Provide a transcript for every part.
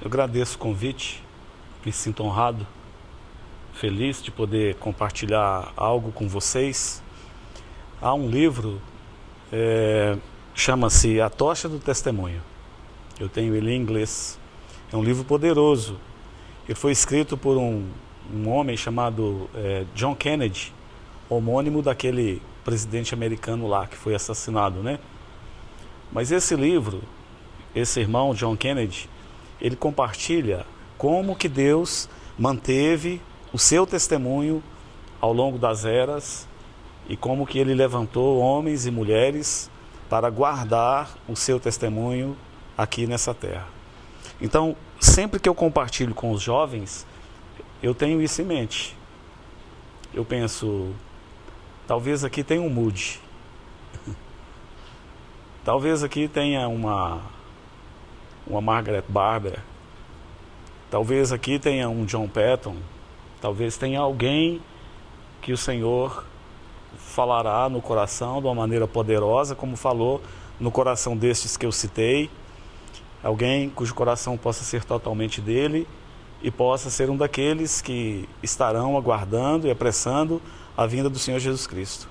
Eu agradeço o convite, me sinto honrado, feliz de poder compartilhar algo com vocês. Há um livro, chama-se A Tocha do Testemunho. Eu tenho ele em inglês. É um livro poderoso. Ele foi escrito por um homem chamado John Kennedy, homônimo daquele presidente americano lá que foi assassinado, né? Mas esse livro, esse irmão John Kennedy, ele compartilha como que Deus manteve o seu testemunho ao longo das eras e como que ele levantou homens e mulheres para guardar o seu testemunho aqui nessa terra. Então, sempre que eu compartilho com os jovens, eu tenho isso em mente. Eu penso, talvez aqui tenha um Moody. Talvez aqui tenha uma Margaret Barber. Talvez aqui tenha um John Patton. Talvez tenha alguém que o Senhor falará no coração de uma maneira poderosa, como falou no coração destes que eu citei. Alguém cujo coração possa ser totalmente dele e possa ser um daqueles que estarão aguardando e apressando a vinda do Senhor Jesus Cristo.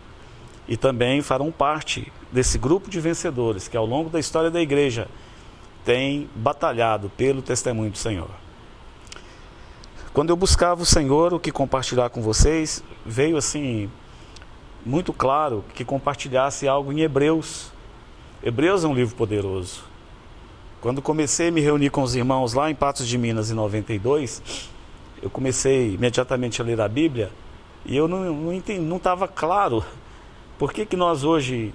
E também farão parte desse grupo de vencedores que ao longo da história da igreja tem batalhado pelo testemunho do Senhor. Quando eu buscava o Senhor, o que compartilhar com vocês, veio assim, muito claro que compartilhasse algo em Hebreus. Hebreus é um livro poderoso. Quando comecei a me reunir com os irmãos lá em Patos de Minas em 92, eu comecei imediatamente a ler a Bíblia e eu não estava claro por que nós hoje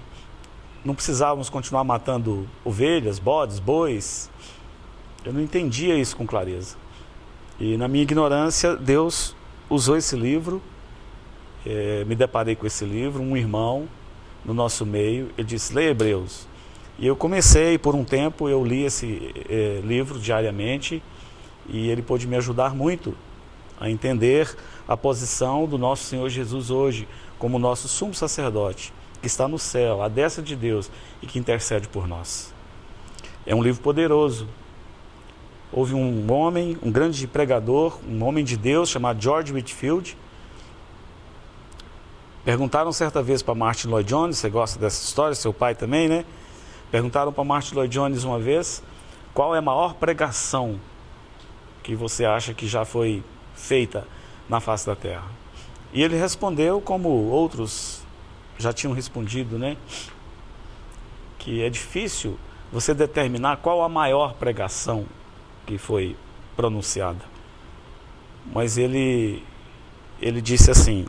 não precisávamos continuar matando ovelhas, bodes, bois. Eu não entendia isso com clareza. E na minha ignorância, Deus usou esse livro, me deparei com esse livro, um irmão no nosso meio, ele disse, leia Hebreus. E eu comecei, por um tempo, eu li esse livro diariamente e ele pôde me ajudar muito a entender a posição do nosso Senhor Jesus hoje, como nosso sumo sacerdote, que está no céu, à destra de Deus e que intercede por nós. É um livro poderoso. Houve um homem, um grande pregador, um homem de Deus chamado George Whitefield. Perguntaram certa vez para Martin Lloyd Jones, você gosta dessa história, seu pai também, né? Perguntaram para Martin Lloyd Jones uma vez, qual é a maior pregação que você acha que já foi feita na face da terra? E ele respondeu, como outros já tinham respondido, né? Que é difícil você determinar qual a maior pregação que foi pronunciada. Mas ele disse assim,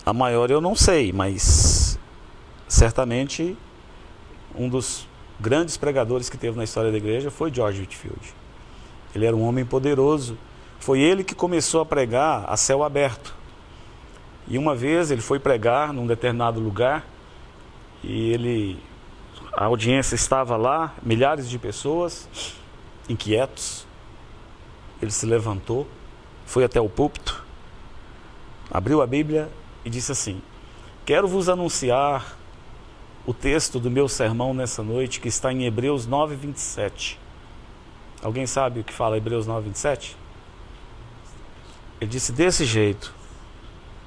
a maior eu não sei, mas certamente um dos grandes pregadores que teve na história da igreja foi George Whitefield. Ele era um homem poderoso. Foi ele que começou a pregar a céu aberto. E uma vez ele foi pregar num determinado lugar e a audiência estava lá, milhares de pessoas, inquietos. Ele se levantou, foi até o púlpito, abriu a Bíblia e disse assim, quero vos anunciar o texto do meu sermão nessa noite, que está em Hebreus 9, 27. Alguém sabe o que fala Hebreus 9, 27? Ele disse desse jeito,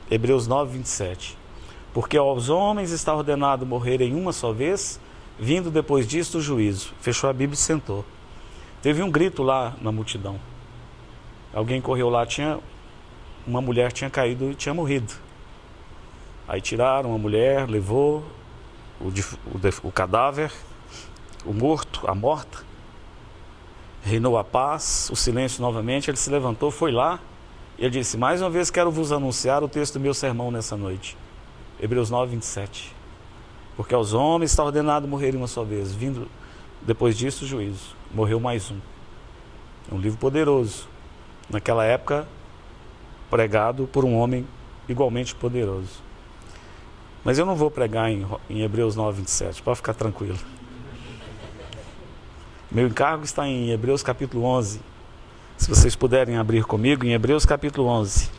Hebreus 9, 27. Porque aos homens está ordenado morrer em uma só vez, vindo depois disto o juízo. Fechou a Bíblia e sentou. Teve um grito lá na multidão. Alguém correu lá, uma mulher tinha caído e tinha morrido. Aí tiraram a mulher, levou o cadáver, o morto, a morta, reinou a paz, o silêncio novamente. Ele se levantou, foi lá, e ele disse, mais uma vez quero vos anunciar o texto do meu sermão nessa noite, Hebreus 9, 27, porque aos homens está ordenado morrer uma só vez, vindo depois disso o juízo. Morreu mais um. É um livro poderoso, naquela época pregado por um homem igualmente poderoso. Mas eu não vou pregar em Hebreus 9, 27, pode ficar tranquilo. Meu encargo está em Hebreus capítulo 11. Se vocês puderem abrir comigo em Hebreus capítulo 11.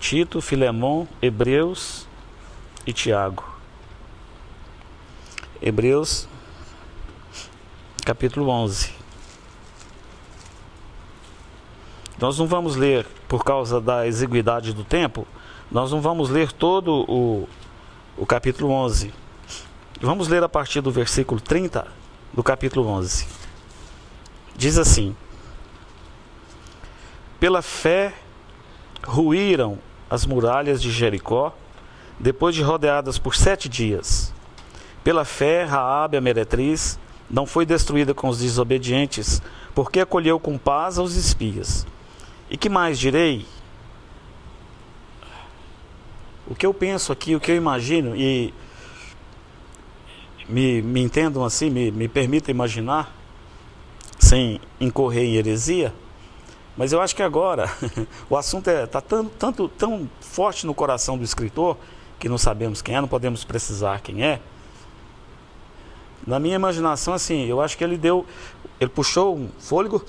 Tito, Filemon, Hebreus e Tiago. Hebreus, capítulo 11. Nós não vamos ler, por causa da exiguidade do tempo, nós não vamos ler todo o capítulo 11. Vamos ler a partir do versículo 30 do capítulo 11. Diz assim: pela fé ruíram as muralhas de Jericó, depois de rodeadas por 7 dias. Pela fé, Raabe, a meretriz, não foi destruída com os desobedientes, porque acolheu com paz aos espias. E que mais direi? O que eu penso aqui, o que eu imagino, e me entendam assim, me permitam imaginar, sem incorrer em heresia, mas eu acho que agora o assunto está tão forte no coração do escritor, que não sabemos quem é, não podemos precisar quem é. Na minha imaginação, assim, eu acho que ele puxou um fôlego,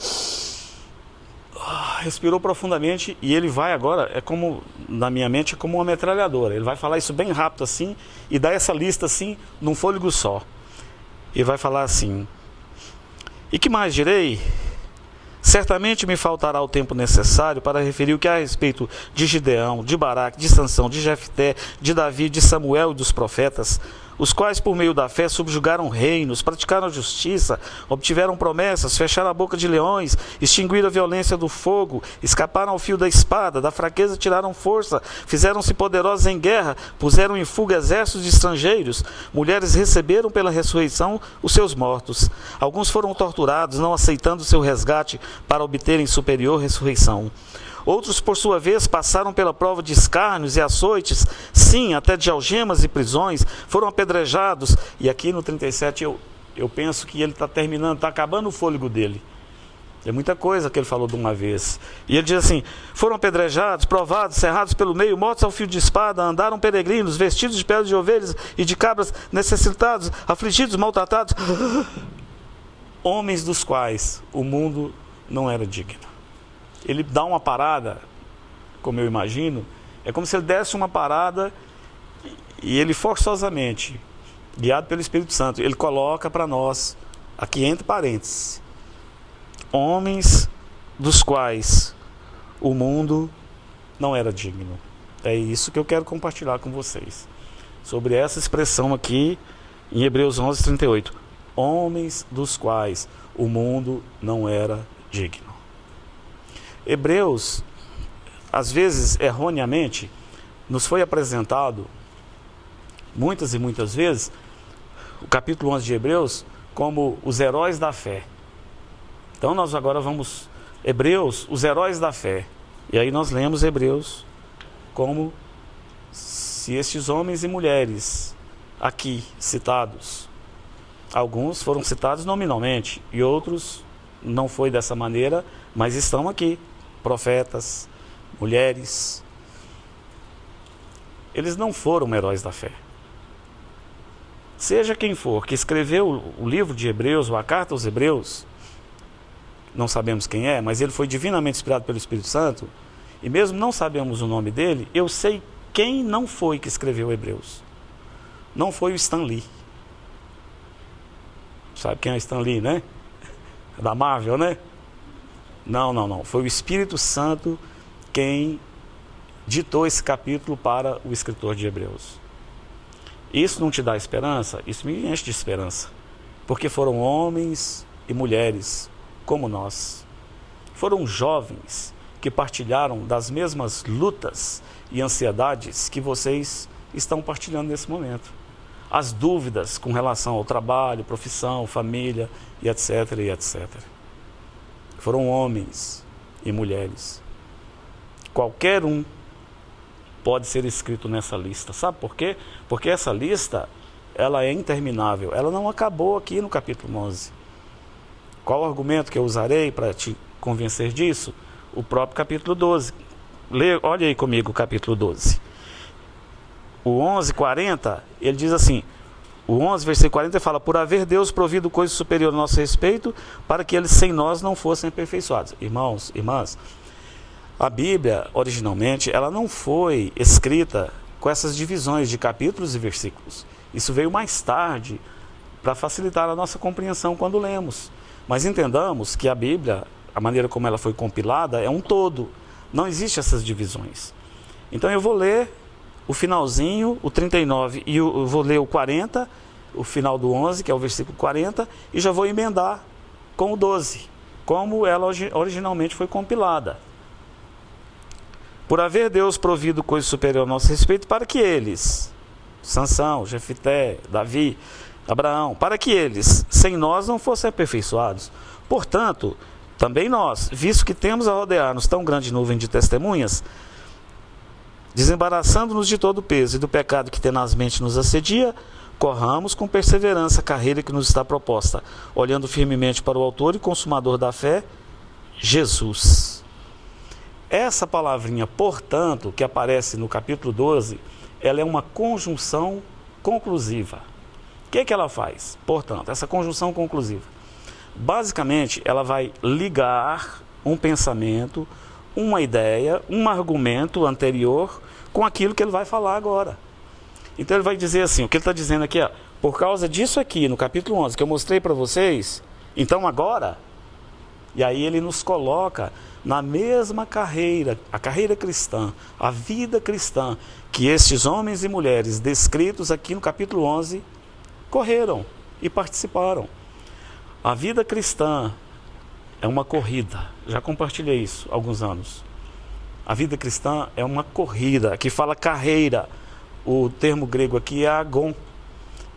respirou profundamente, e ele vai agora, na minha mente, é como uma metralhadora. Ele vai falar isso bem rápido assim, e dar essa lista assim, num fôlego só. E vai falar assim: e que mais direi? Certamente me faltará o tempo necessário para referir o que há a respeito de Gideão, de Baraque, de Sansão, de Jefté, de Davi, de Samuel e dos profetas, os quais por meio da fé subjugaram reinos, praticaram justiça, obtiveram promessas, fecharam a boca de leões, extinguiram a violência do fogo, escaparam ao fio da espada, da fraqueza tiraram força, fizeram-se poderosos em guerra, puseram em fuga exércitos de estrangeiros, mulheres receberam pela ressurreição os seus mortos. Alguns foram torturados, não aceitando o seu resgate para obterem superior ressurreição. Outros, por sua vez, passaram pela prova de escárnios e açoites, sim, até de algemas e prisões, foram apedrejados. E aqui no 37 eu penso que ele está terminando, está acabando o fôlego dele. É muita coisa que ele falou de uma vez. E ele diz assim: foram apedrejados, provados, cerrados pelo meio, mortos ao fio de espada, andaram peregrinos, vestidos de peles de ovelhas e de cabras, necessitados, afligidos, maltratados, homens dos quais o mundo não era digno. Ele dá uma parada, como eu imagino, é como se ele desse uma parada e ele forçosamente, guiado pelo Espírito Santo, ele coloca para nós, aqui entre parênteses, homens dos quais o mundo não era digno. É isso que eu quero compartilhar com vocês, sobre essa expressão aqui em Hebreus 11, 38. Homens dos quais o mundo não era digno. Hebreus, às vezes erroneamente, nos foi apresentado, muitas e muitas vezes, o capítulo 11 de Hebreus, como os heróis da fé. Então nós agora vamos, Hebreus, os heróis da fé. E aí nós lemos Hebreus como se estes homens e mulheres aqui citados, alguns foram citados nominalmente e outros não foi dessa maneira, mas estão aqui. Profetas, mulheres, eles não foram heróis da fé. Seja quem for que escreveu o livro de Hebreus ou a carta aos Hebreus, não sabemos quem é, mas ele foi divinamente inspirado pelo Espírito Santo, e mesmo não sabemos o nome dele, eu sei quem não foi que escreveu Hebreus. Não foi o Stan Lee. Sabe quem é o Stan Lee, né? Da Marvel, né? Não. Foi o Espírito Santo quem ditou esse capítulo para o escritor de Hebreus. Isso não te dá esperança? Isso me enche de esperança. Porque foram homens e mulheres como nós. Foram jovens que partilharam das mesmas lutas e ansiedades que vocês estão partilhando nesse momento. As dúvidas com relação ao trabalho, profissão, família e etc, e etc. Foram homens e mulheres. Qualquer um pode ser escrito nessa lista. Sabe por quê? Porque essa lista, ela é interminável. Ela não acabou aqui no capítulo 11. Qual o argumento que eu usarei para te convencer disso? O próprio capítulo 12. Olha aí comigo o capítulo 12. O 11, 40, ele diz assim... O 11, versículo 40, fala: por haver Deus provido coisa superior a nosso respeito, para que eles sem nós não fossem aperfeiçoados. Irmãos, irmãs, a Bíblia, originalmente, ela não foi escrita com essas divisões de capítulos e versículos. Isso veio mais tarde, para facilitar a nossa compreensão quando lemos. Mas entendamos que a Bíblia, a maneira como ela foi compilada, é um todo. Não existem essas divisões. Então eu vou ler o finalzinho, o 39, e eu vou ler o 40, o final do 11, que é o versículo 40, e já vou emendar com o 12, como ela originalmente foi compilada. Por haver Deus provido coisa superior ao nosso respeito, para que eles, Sansão, Jefité, Davi, Abraão, para que eles, sem nós, não fossem aperfeiçoados. Portanto, também nós, visto que temos a rodear-nos tão grande nuvem de testemunhas, desembaraçando-nos de todo o peso e do pecado que tenazmente nos assedia, corramos com perseverança a carreira que nos está proposta, olhando firmemente para o autor e consumador da fé, Jesus. Essa palavrinha, portanto, que aparece no capítulo 12, ela é uma conjunção conclusiva. O que é que ela faz? Portanto, essa conjunção conclusiva. Basicamente, ela vai ligar um pensamento, uma ideia, um argumento anterior com aquilo que ele vai falar agora. Então ele vai dizer assim, o que ele está dizendo aqui, por causa disso aqui, no capítulo 11, que eu mostrei para vocês, então agora, e aí ele nos coloca na mesma carreira, a carreira cristã, a vida cristã, que estes homens e mulheres descritos aqui no capítulo 11, correram e participaram. A vida cristã é uma corrida, já compartilhei isso há alguns anos. A vida cristã é uma corrida, que fala carreira, o termo grego aqui é agon.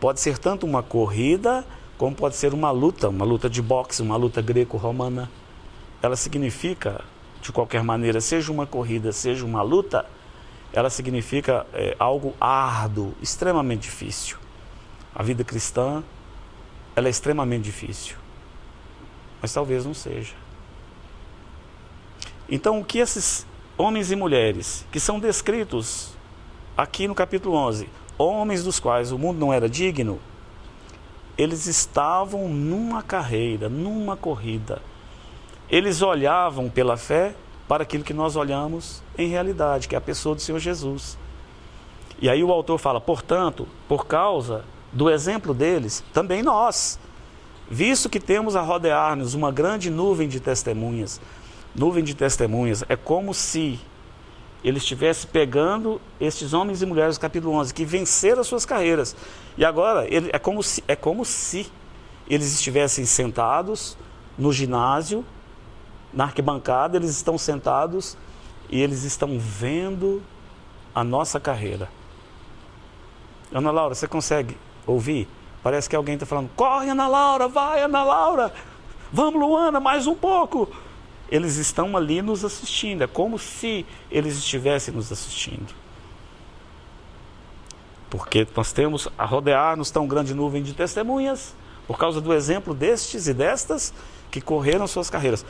Pode ser tanto uma corrida, como pode ser uma luta de boxe, uma luta greco-romana. Ela significa, de qualquer maneira, seja uma corrida, seja uma luta, ela significa algo árduo, extremamente difícil. A vida cristã, ela é extremamente difícil, mas talvez não seja. Então, o que esses homens e mulheres, que são descritos aqui no capítulo 11, homens dos quais o mundo não era digno, eles estavam numa carreira, numa corrida. Eles olhavam pela fé para aquilo que nós olhamos em realidade, que é a pessoa do Senhor Jesus. E aí o autor fala, portanto, por causa do exemplo deles, também nós, visto que temos a rodear-nos uma grande nuvem de testemunhas. Nuvem de testemunhas é como se ele estivesse pegando estes homens e mulheres do capítulo 11, que venceram as suas carreiras. E agora, é como se eles estivessem sentados no ginásio, na arquibancada, eles estão sentados e eles estão vendo a nossa carreira. Ana Laura, você consegue ouvir? Parece que alguém está falando, corre Ana Laura, vai Ana Laura, vamos Luana, mais um pouco. Eles estão ali nos assistindo, é como se eles estivessem nos assistindo. Porque nós temos a rodear-nos tão grande nuvem de testemunhas, por causa do exemplo destes e destas que correram suas carreiras.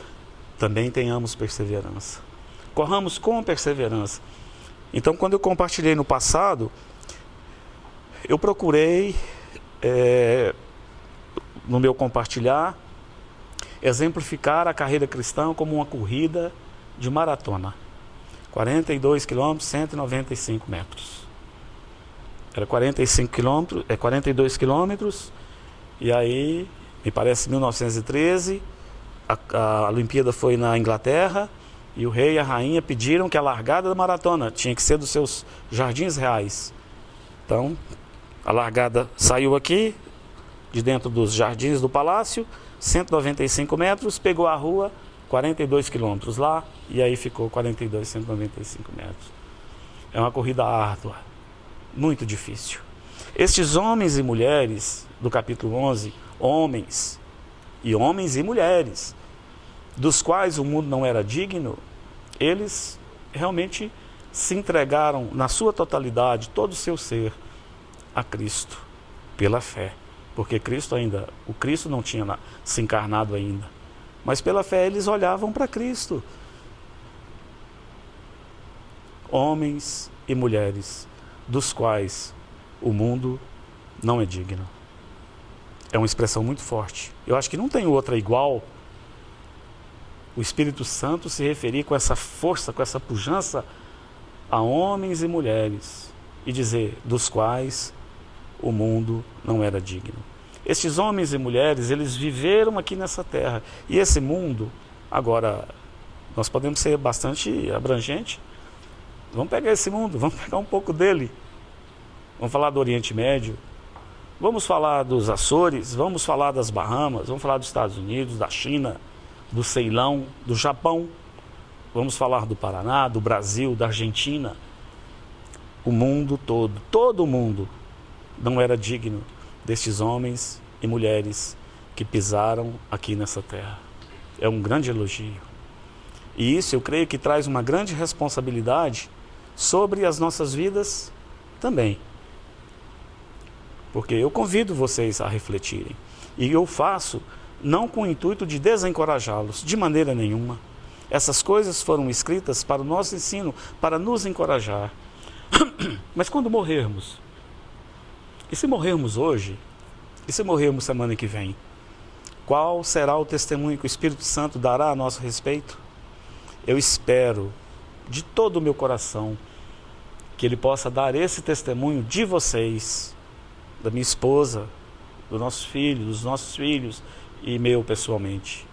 Também tenhamos perseverança. Corramos com perseverança. Então, quando eu compartilhei no passado, eu procurei, no meu compartilhar, exemplificar a carreira cristã como uma corrida de maratona. 42 quilômetros, 195 metros. Era 42 quilômetros, e aí, me parece 1913, a Olimpíada foi na Inglaterra, e o rei e a rainha pediram que a largada da maratona tinha que ser dos seus jardins reais. Então, a largada saiu aqui, de dentro dos jardins do palácio, 195 metros, pegou a rua, 42 quilômetros lá, e aí ficou 195 metros. É uma corrida árdua, muito difícil. Estes homens e mulheres do capítulo 11, homens e mulheres, dos quais o mundo não era digno, eles realmente se entregaram na sua totalidade, todo o seu ser, a Cristo, pela fé. Porque o Cristo não tinha se encarnado ainda. Mas pela fé eles olhavam para Cristo. Homens e mulheres, dos quais o mundo não é digno. É uma expressão muito forte. Eu acho que não tem outra igual o Espírito Santo se referir com essa força, com essa pujança a homens e mulheres e dizer, dos quais o mundo não era digno. Estes homens e mulheres, eles viveram aqui nessa terra. E esse mundo, agora, nós podemos ser bastante abrangente. Vamos pegar esse mundo, vamos pegar um pouco dele. Vamos falar do Oriente Médio. Vamos falar dos Açores, vamos falar das Bahamas, vamos falar dos Estados Unidos, da China, do Ceilão, do Japão. Vamos falar do Paraná, do Brasil, da Argentina. O mundo todo mundo não era digno destes homens e mulheres que pisaram aqui nessa terra. É um grande elogio. E isso eu creio que traz uma grande responsabilidade sobre as nossas vidas também. Porque eu convido vocês a refletirem. E eu faço não com o intuito de desencorajá-los, de maneira nenhuma. Essas coisas foram escritas para o nosso ensino, para nos encorajar. Mas quando morrermos, e se morrermos hoje, e se morrermos semana que vem, qual será o testemunho que o Espírito Santo dará a nosso respeito? Eu espero, de todo o meu coração, que Ele possa dar esse testemunho de vocês, da minha esposa, dos nossos filhos e meu pessoalmente.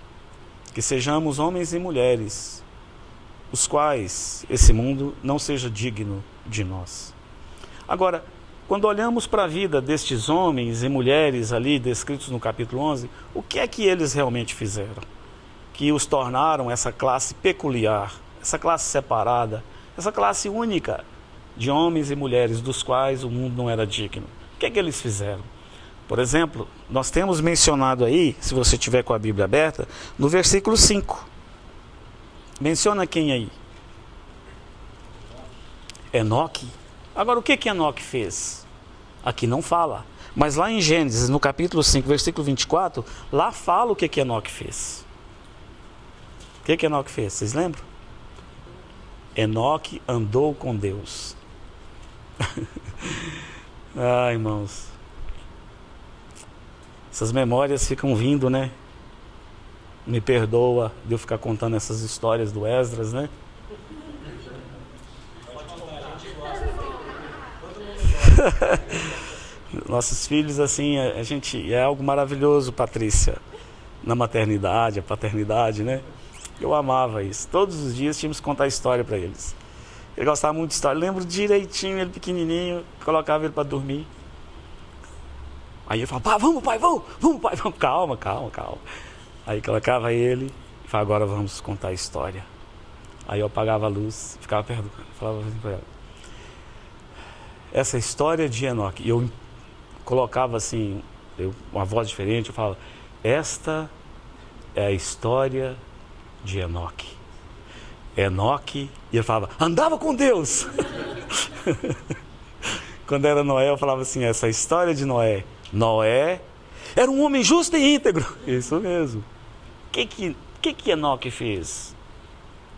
Que sejamos homens e mulheres, os quais esse mundo não seja digno de nós. Agora, quando olhamos para a vida destes homens e mulheres ali descritos no capítulo 11, o que é que eles realmente fizeram? Que os tornaram essa classe peculiar, essa classe separada, essa classe única de homens e mulheres dos quais o mundo não era digno. O que é que eles fizeram? Por exemplo, nós temos mencionado aí, se você tiver com a Bíblia aberta, no versículo 5. Menciona quem aí? Enoque. Agora, o que que Enoque fez? Aqui não fala. Mas lá em Gênesis, no capítulo 5, versículo 24, lá fala o que que Enoque fez. O que que Enoque fez? Vocês lembram? Enoque andou com Deus. Ah, irmãos. Essas memórias ficam vindo, né? Me perdoa de eu ficar contando essas histórias do Esdras, né? Nossos filhos, assim, a gente é algo maravilhoso, Patrícia, na maternidade, a paternidade, né? Eu amava isso. Todos os dias tínhamos que contar história para eles. Ele gostava muito de história. Lembro direitinho, ele pequenininho, colocava ele para dormir. Aí eu falava, pai, vamos, pai, vamos. Calma. Aí colocava ele e falava, agora vamos contar a história. Aí eu apagava a luz, ficava perguntando, falava assim para ela. Essa história de Enoque, e eu colocava assim, uma voz diferente, eu falava, esta é a história de Enoque. Enoque, e ele falava, andava com Deus. Quando era Noé, eu falava assim, essa história de Noé. Noé era um homem justo e íntegro. Isso mesmo. O que Enoque fez?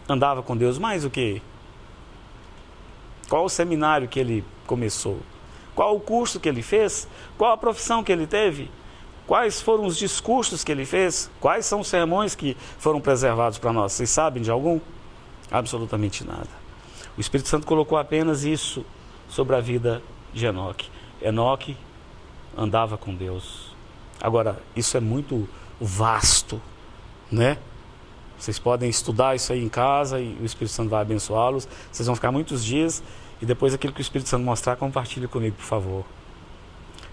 Andava com Deus mais o quê? Qual o seminário que ele começou? Qual o curso que ele fez? Qual a profissão que ele teve? Quais foram os discursos que ele fez? Quais são os sermões que foram preservados para nós? Vocês sabem de algum? Absolutamente nada. O Espírito Santo colocou apenas isso sobre a vida de Enoque. Enoque andava com Deus. Agora, isso é muito vasto, né? Vocês podem estudar isso aí em casa e o Espírito Santo vai abençoá-los. Vocês vão ficar muitos dias e depois aquilo que o Espírito Santo mostrar, compartilhe comigo, por favor.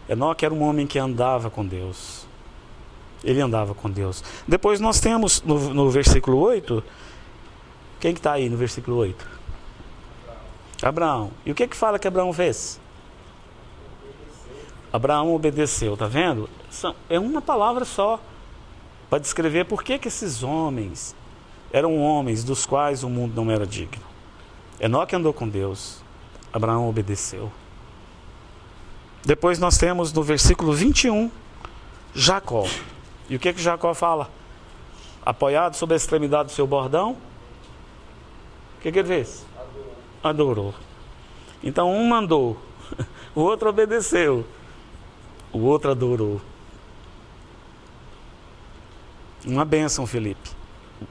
Enoque era um homem que andava com Deus. Ele andava com Deus. Depois nós temos no versículo 8, quem que está aí no versículo 8? Abraão. E o que fala que Abraão fez? Abraão obedeceu, tá vendo? É uma palavra só para descrever por que esses homens eram homens dos quais o mundo não era digno. Enoque andou com Deus, Abraão obedeceu. Depois nós temos no versículo 21, Jacó. E o que Jacó fala? Apoiado sobre a extremidade do seu bordão, o que ele fez? Adorou. Então um mandou, o outro obedeceu, o outro adorou. Uma bênção, Felipe.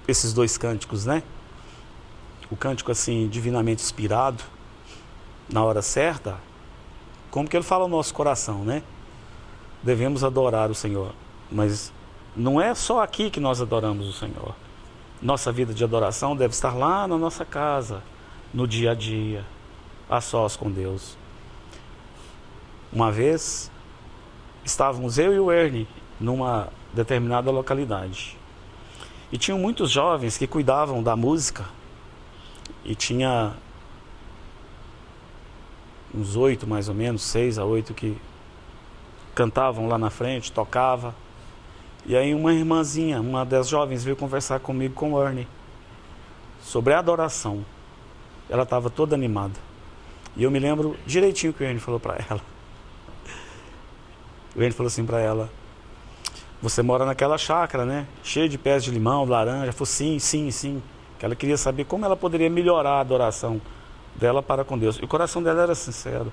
Esses dois cânticos, né? O cântico assim, divinamente inspirado, na hora certa, como que ele fala ao nosso coração, né? devemos adorar o Senhor. Mas não é só aqui que nós adoramos o Senhor. Nossa vida de adoração deve estar lá na nossa casa, no dia a dia, a sós com Deus. Uma vez, estávamos eu e o Ernie numa determinada localidade. E tinham muitos jovens que cuidavam da música. E tinha uns 8 mais ou menos, 6 a 8 que cantavam lá na frente, tocava. E aí uma irmãzinha, uma das jovens, veio conversar comigo, com o Ernie, sobre a adoração. Ela estava toda animada. E eu me lembro direitinho o que o Ernie falou para ela. O Ernie falou assim para ela: você mora naquela chácara, né? Cheia de pés de limão, laranja. Ela falou: sim, sim, sim. Que ela queria saber como ela poderia melhorar a adoração dela para com Deus. E o coração dela era sincero.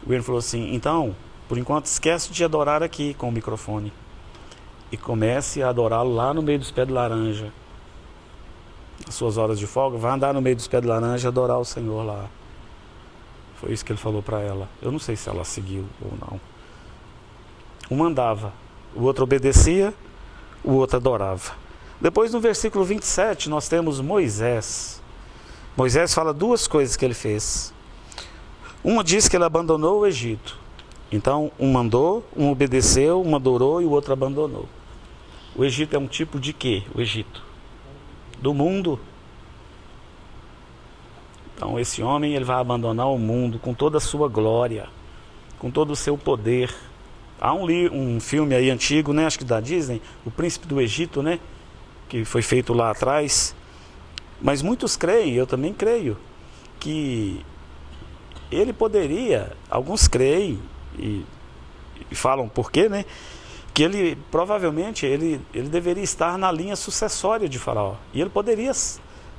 O Ernie falou assim: então, por enquanto, esquece de adorar aqui com o microfone. E comece a adorá-lo lá no meio dos pés de laranja. Nas suas horas de folga, vai andar no meio dos pés de laranja e adorar o Senhor lá. Foi isso que ele falou para ela. Eu não sei se ela seguiu ou não. Um andava, o outro obedecia, o outro adorava. Depois, no versículo 27, nós temos Moisés. Moisés fala duas coisas que ele fez. Uma diz que ele abandonou o Egito. Então, um mandou, um obedeceu, um adorou e o outro abandonou. O Egito é um tipo de quê? O Egito do mundo. Então, esse homem, ele vai abandonar o mundo com toda a sua glória, com todo o seu poder. Há um filme aí antigo, né, acho que da Disney, O Príncipe do Egito, né, que foi feito lá atrás. Mas muitos creem, eu também creio, que ele poderia, alguns creem e falam por quê, né, que ele provavelmente ele deveria estar na linha sucessória de Faraó. E ele poderia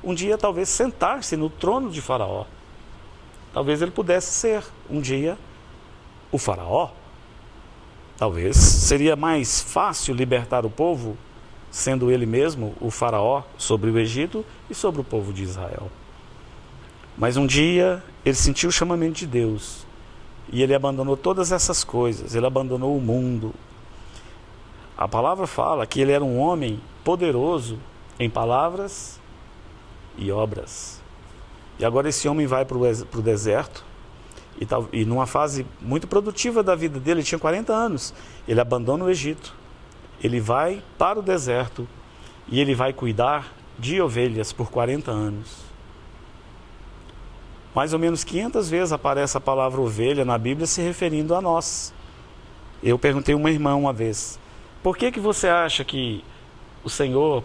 um dia talvez sentar-se no trono de Faraó. Talvez ele pudesse ser um dia o Faraó. Talvez seria mais fácil libertar o povo sendo ele mesmo o Faraó sobre o Egito e sobre o povo de Israel. Mas um dia ele sentiu o chamamento de Deus e ele abandonou todas essas coisas. Ele abandonou o mundo. A palavra fala que ele era um homem poderoso em palavras e obras. E agora esse homem vai para o deserto e numa fase muito produtiva da vida dele, ele tinha 40 anos, ele abandona o Egito, ele vai para o deserto e ele vai cuidar de ovelhas por 40 anos. Mais ou menos 500 vezes aparece a palavra ovelha na Bíblia se referindo a nós. Eu perguntei a uma irmã uma vez: por que você acha que o Senhor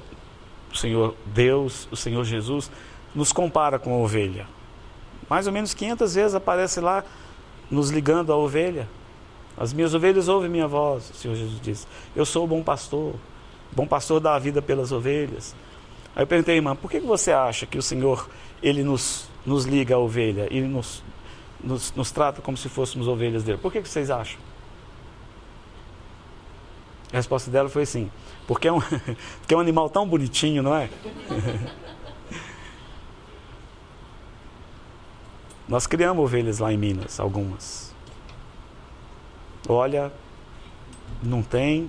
Deus, o Senhor Jesus, nos compara com a ovelha? Mais ou menos 500 vezes aparece lá nos ligando à ovelha. As minhas ovelhas ouvem minha voz, o Senhor Jesus diz. Eu sou o bom pastor dá a vida pelas ovelhas. Aí eu perguntei, irmã, por que você acha que o Senhor, ele nos liga à ovelha, ele nos trata como se fôssemos ovelhas dele? Por que vocês acham? A resposta dela foi assim: porque é um animal tão bonitinho, não é? Nós criamos ovelhas lá em Minas, algumas. Olha, não tem.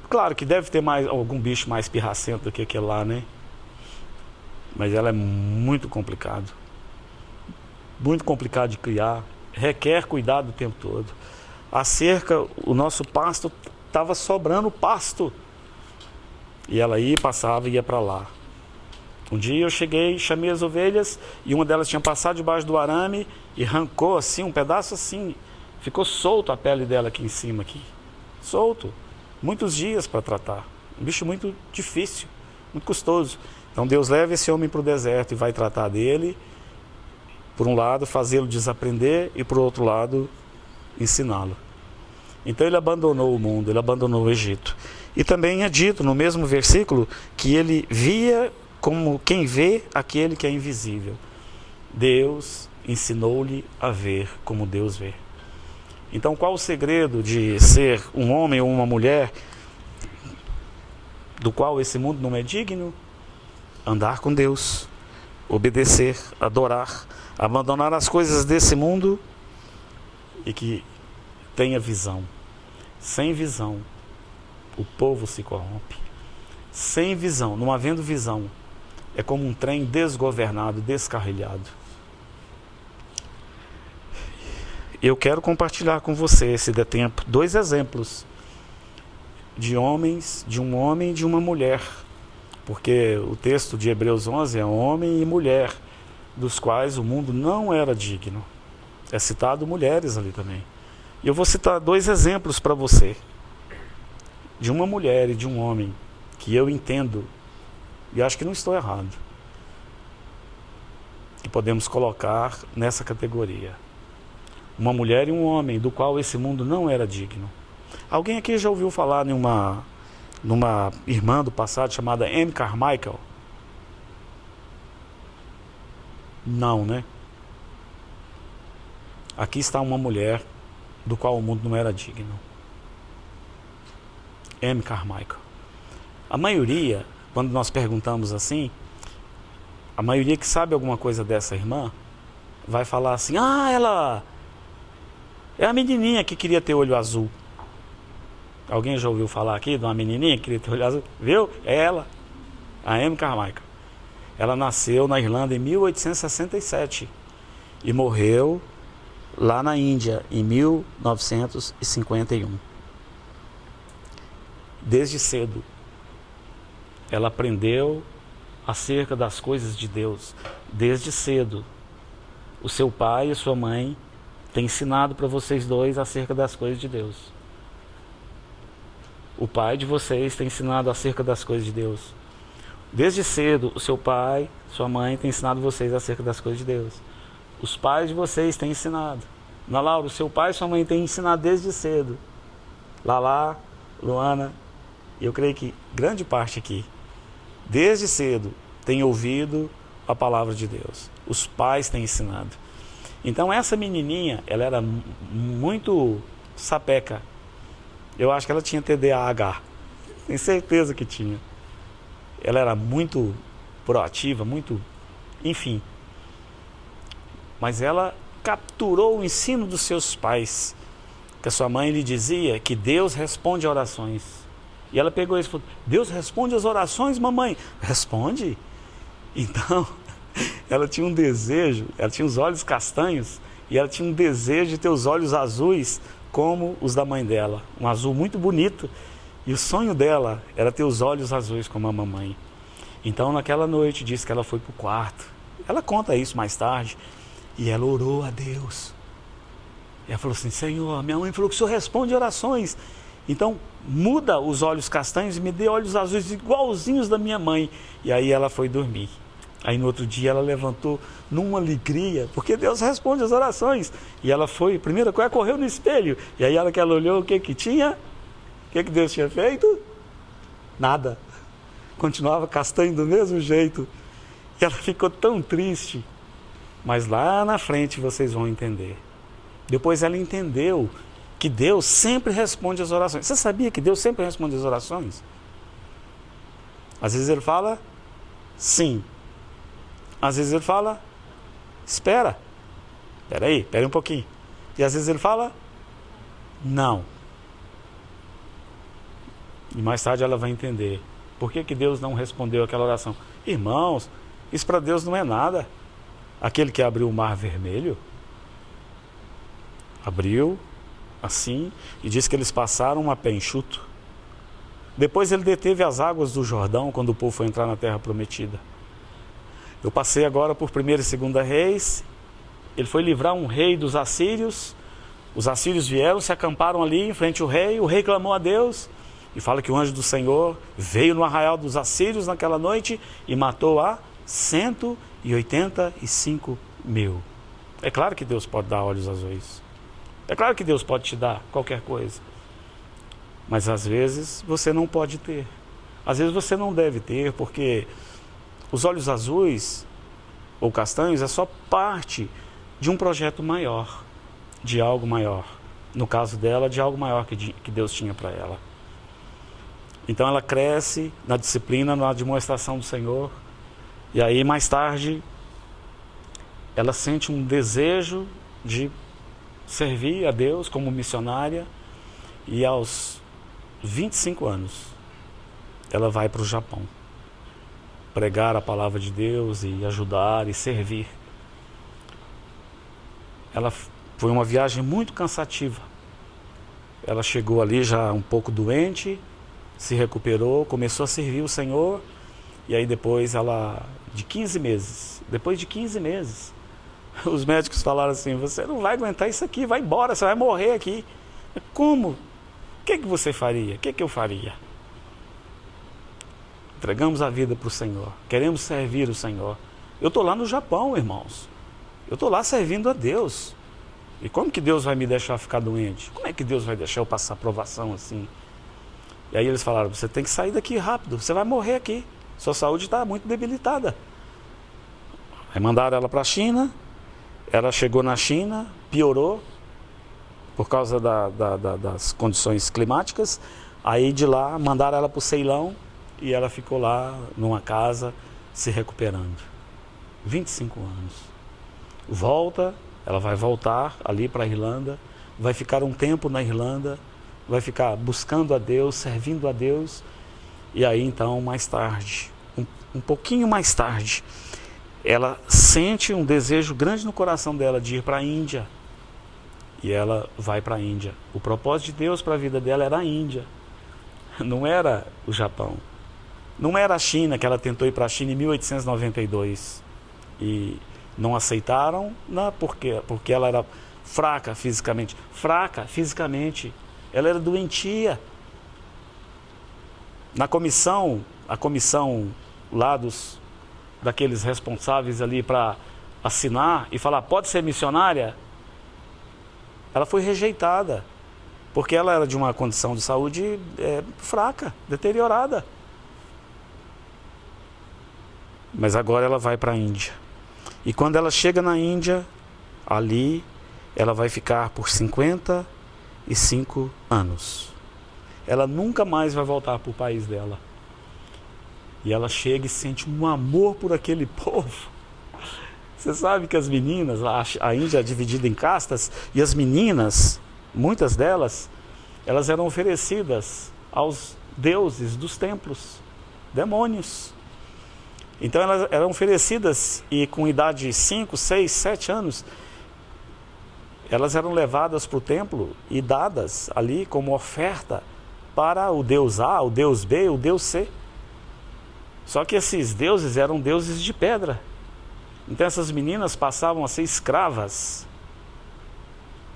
Claro que deve ter algum bicho mais pirracento do que aquele lá, né? Mas ela é muito complicado. Muito complicado de criar. Requer cuidado o tempo todo. A cerca, o nosso pasto, estava sobrando pasto. E ela ia, passava e ia para lá. Um dia eu cheguei, chamei as ovelhas e uma delas tinha passado debaixo do arame e arrancou assim, um pedaço assim. Ficou solto a pele dela aqui em cima, aqui. Solto. Muitos dias para tratar. Um bicho muito difícil, muito custoso. Então Deus leva esse homem para o deserto e vai tratar dele. Por um lado, fazê-lo desaprender e por outro lado, ensiná-lo. Então ele abandonou o mundo, ele abandonou o Egito. E também é dito no mesmo versículo que ele via como quem vê aquele que é invisível. Deus ensinou-lhe a ver como Deus vê. Então qual o segredo de ser um homem ou uma mulher do qual esse mundo não é digno? Andar com Deus, obedecer, adorar, abandonar as coisas desse mundo e que tenha visão. Sem visão, o povo se corrompe. Sem visão, não havendo visão, é como um trem desgovernado, descarrilhado. Eu quero compartilhar com você, se der tempo, 2 exemplos de homens, de um homem e de uma mulher. Porque o texto de Hebreus 11 é homem e mulher, dos quais o mundo não era digno. É citado mulheres ali também. E eu vou citar 2 exemplos para você, de uma mulher e de um homem, que eu entendo, e acho que não estou errado, que podemos colocar nessa categoria. Uma mulher e um homem, do qual esse mundo não era digno. Alguém aqui já ouviu falar numa irmã do passado chamada Amy Carmichael? Não, né? Aqui está uma mulher do qual o mundo não era digno. Amy Carmichael. A maioria, quando nós perguntamos assim, a maioria que sabe alguma coisa dessa irmã, vai falar assim, ela é a menininha que queria ter olho azul. Alguém já ouviu falar aqui de uma menininha que queria ter olho azul? Viu? É ela, a Amy Carmichael. Ela nasceu na Irlanda em 1867 e morreu lá na Índia em 1951. Desde cedo, ela aprendeu acerca das coisas de Deus. Desde cedo, o seu pai e sua mãe têm ensinado para vocês dois acerca das coisas de Deus. O pai de vocês tem ensinado acerca das coisas de Deus. Desde cedo, o seu pai, sua mãe tem ensinado vocês acerca das coisas de Deus. Os pais de vocês têm ensinado. Ana Laura, o seu pai e sua mãe têm ensinado desde cedo. Lala, Luana, eu creio que grande parte aqui, desde cedo, tem ouvido a palavra de Deus. Os pais têm ensinado. Então essa menininha, ela era muito sapeca. Eu acho que ela tinha TDAH. Tenho certeza que tinha. Ela era muito proativa, muito... enfim. Mas ela capturou o ensino dos seus pais. Que a sua mãe lhe dizia que Deus responde a orações. E ela pegou isso e falou, Deus responde as orações, mamãe? Responde? Então, ela tinha um desejo, ela tinha os olhos castanhos, e ela tinha um desejo de ter os olhos azuis como os da mãe dela. Um azul muito bonito. E o sonho dela era ter os olhos azuis como a mamãe. Então, naquela noite, disse que ela foi para o quarto. Ela conta isso mais tarde. E ela orou a Deus. E ela falou assim, Senhor, minha mãe falou que o Senhor responde orações. Então, muda os olhos castanhos e me dê olhos azuis igualzinhos da minha mãe. E aí ela foi dormir. Aí no outro dia ela levantou numa alegria, porque Deus responde as orações. E ela foi, primeira coisa, correu no espelho. E aí que ela olhou, o que tinha? O que Deus tinha feito? Nada. Continuava castanho do mesmo jeito. E ela ficou tão triste. Mas lá na frente vocês vão entender. Depois ela entendeu que Deus sempre responde as orações. Você sabia que Deus sempre responde as orações? Às vezes ele fala, sim. Às vezes ele fala, espera. Espera um pouquinho. E às vezes ele fala, não. E mais tarde ela vai entender. Por que Deus não respondeu aquela oração? Irmãos, isso para Deus não é nada. Aquele que abriu o mar vermelho, abriu assim, e disse que eles passaram a pé enxuto. Depois ele deteve as águas do Jordão, quando o povo foi entrar na terra prometida. Eu passei agora por 1ª e 2ª Reis. Ele foi livrar um rei dos assírios. Os assírios vieram, se acamparam ali em frente ao rei. O rei clamou a Deus. E fala que o anjo do Senhor veio no arraial dos assírios naquela noite e matou a 185 mil. É claro que Deus pode dar olhos azuis. É claro que Deus pode te dar qualquer coisa. Mas às vezes você não pode ter. Às vezes você não deve ter, porque os olhos azuis ou castanhos é só parte de um projeto maior, de algo maior. No caso dela, de algo maior que Deus tinha para ela. Então ela cresce na disciplina, na demonstração do Senhor. E aí mais tarde ela sente um desejo de servir a Deus como missionária. E aos 25 anos, ela vai para o Japão pregar a palavra de Deus e ajudar e servir. Ela foi uma viagem muito cansativa. Ela chegou ali já um pouco doente, se recuperou, começou a servir o Senhor, e aí depois depois de 15 meses, os médicos falaram assim: você não vai aguentar isso aqui, vai embora, você vai morrer aqui. Como? O que você faria? O que eu faria? Entregamos a vida para o Senhor, queremos servir o Senhor. Eu estou lá no Japão, irmãos. Eu estou lá servindo a Deus. E como que Deus vai me deixar ficar doente? Como é que Deus vai deixar eu passar provação assim? E aí eles falaram: você tem que sair daqui rápido, você vai morrer aqui. Sua saúde está muito debilitada. Aí mandaram ela para a China. Ela chegou na China, piorou por causa das condições climáticas. Aí de lá mandaram ela para o Ceilão e ela ficou lá numa casa se recuperando. 25 anos. Ela vai voltar ali para a Irlanda, vai ficar um tempo na Irlanda, vai ficar buscando a Deus, servindo a Deus. E aí então, mais tarde, um pouquinho mais tarde, ela sente um desejo grande no coração dela de ir para a Índia. E ela vai para a Índia. O propósito de Deus para a vida dela era a Índia. Não era o Japão. Não era a China, que ela tentou ir para a China em 1892. E não aceitaram, porque ela era fraca fisicamente. Ela era doentia. A comissão lá daqueles responsáveis ali para assinar e falar: pode ser missionária, ela foi rejeitada, porque ela era de uma condição de saúde fraca, deteriorada. Mas agora ela vai para a Índia. E quando ela chega na Índia, ali ela vai ficar por 55 anos. Ela nunca mais vai voltar para o país dela. E ela chega e sente um amor por aquele povo. Você sabe que as meninas, a Índia é dividida em castas, e as meninas, muitas delas, elas eram oferecidas aos deuses dos templos, demônios. Então elas eram oferecidas, e com idade de 5, 6, 7 anos, elas eram levadas para o templo e dadas ali como oferta para o Deus A, o Deus B, o Deus C. Só que esses deuses eram deuses de pedra. Então essas meninas passavam a ser escravas,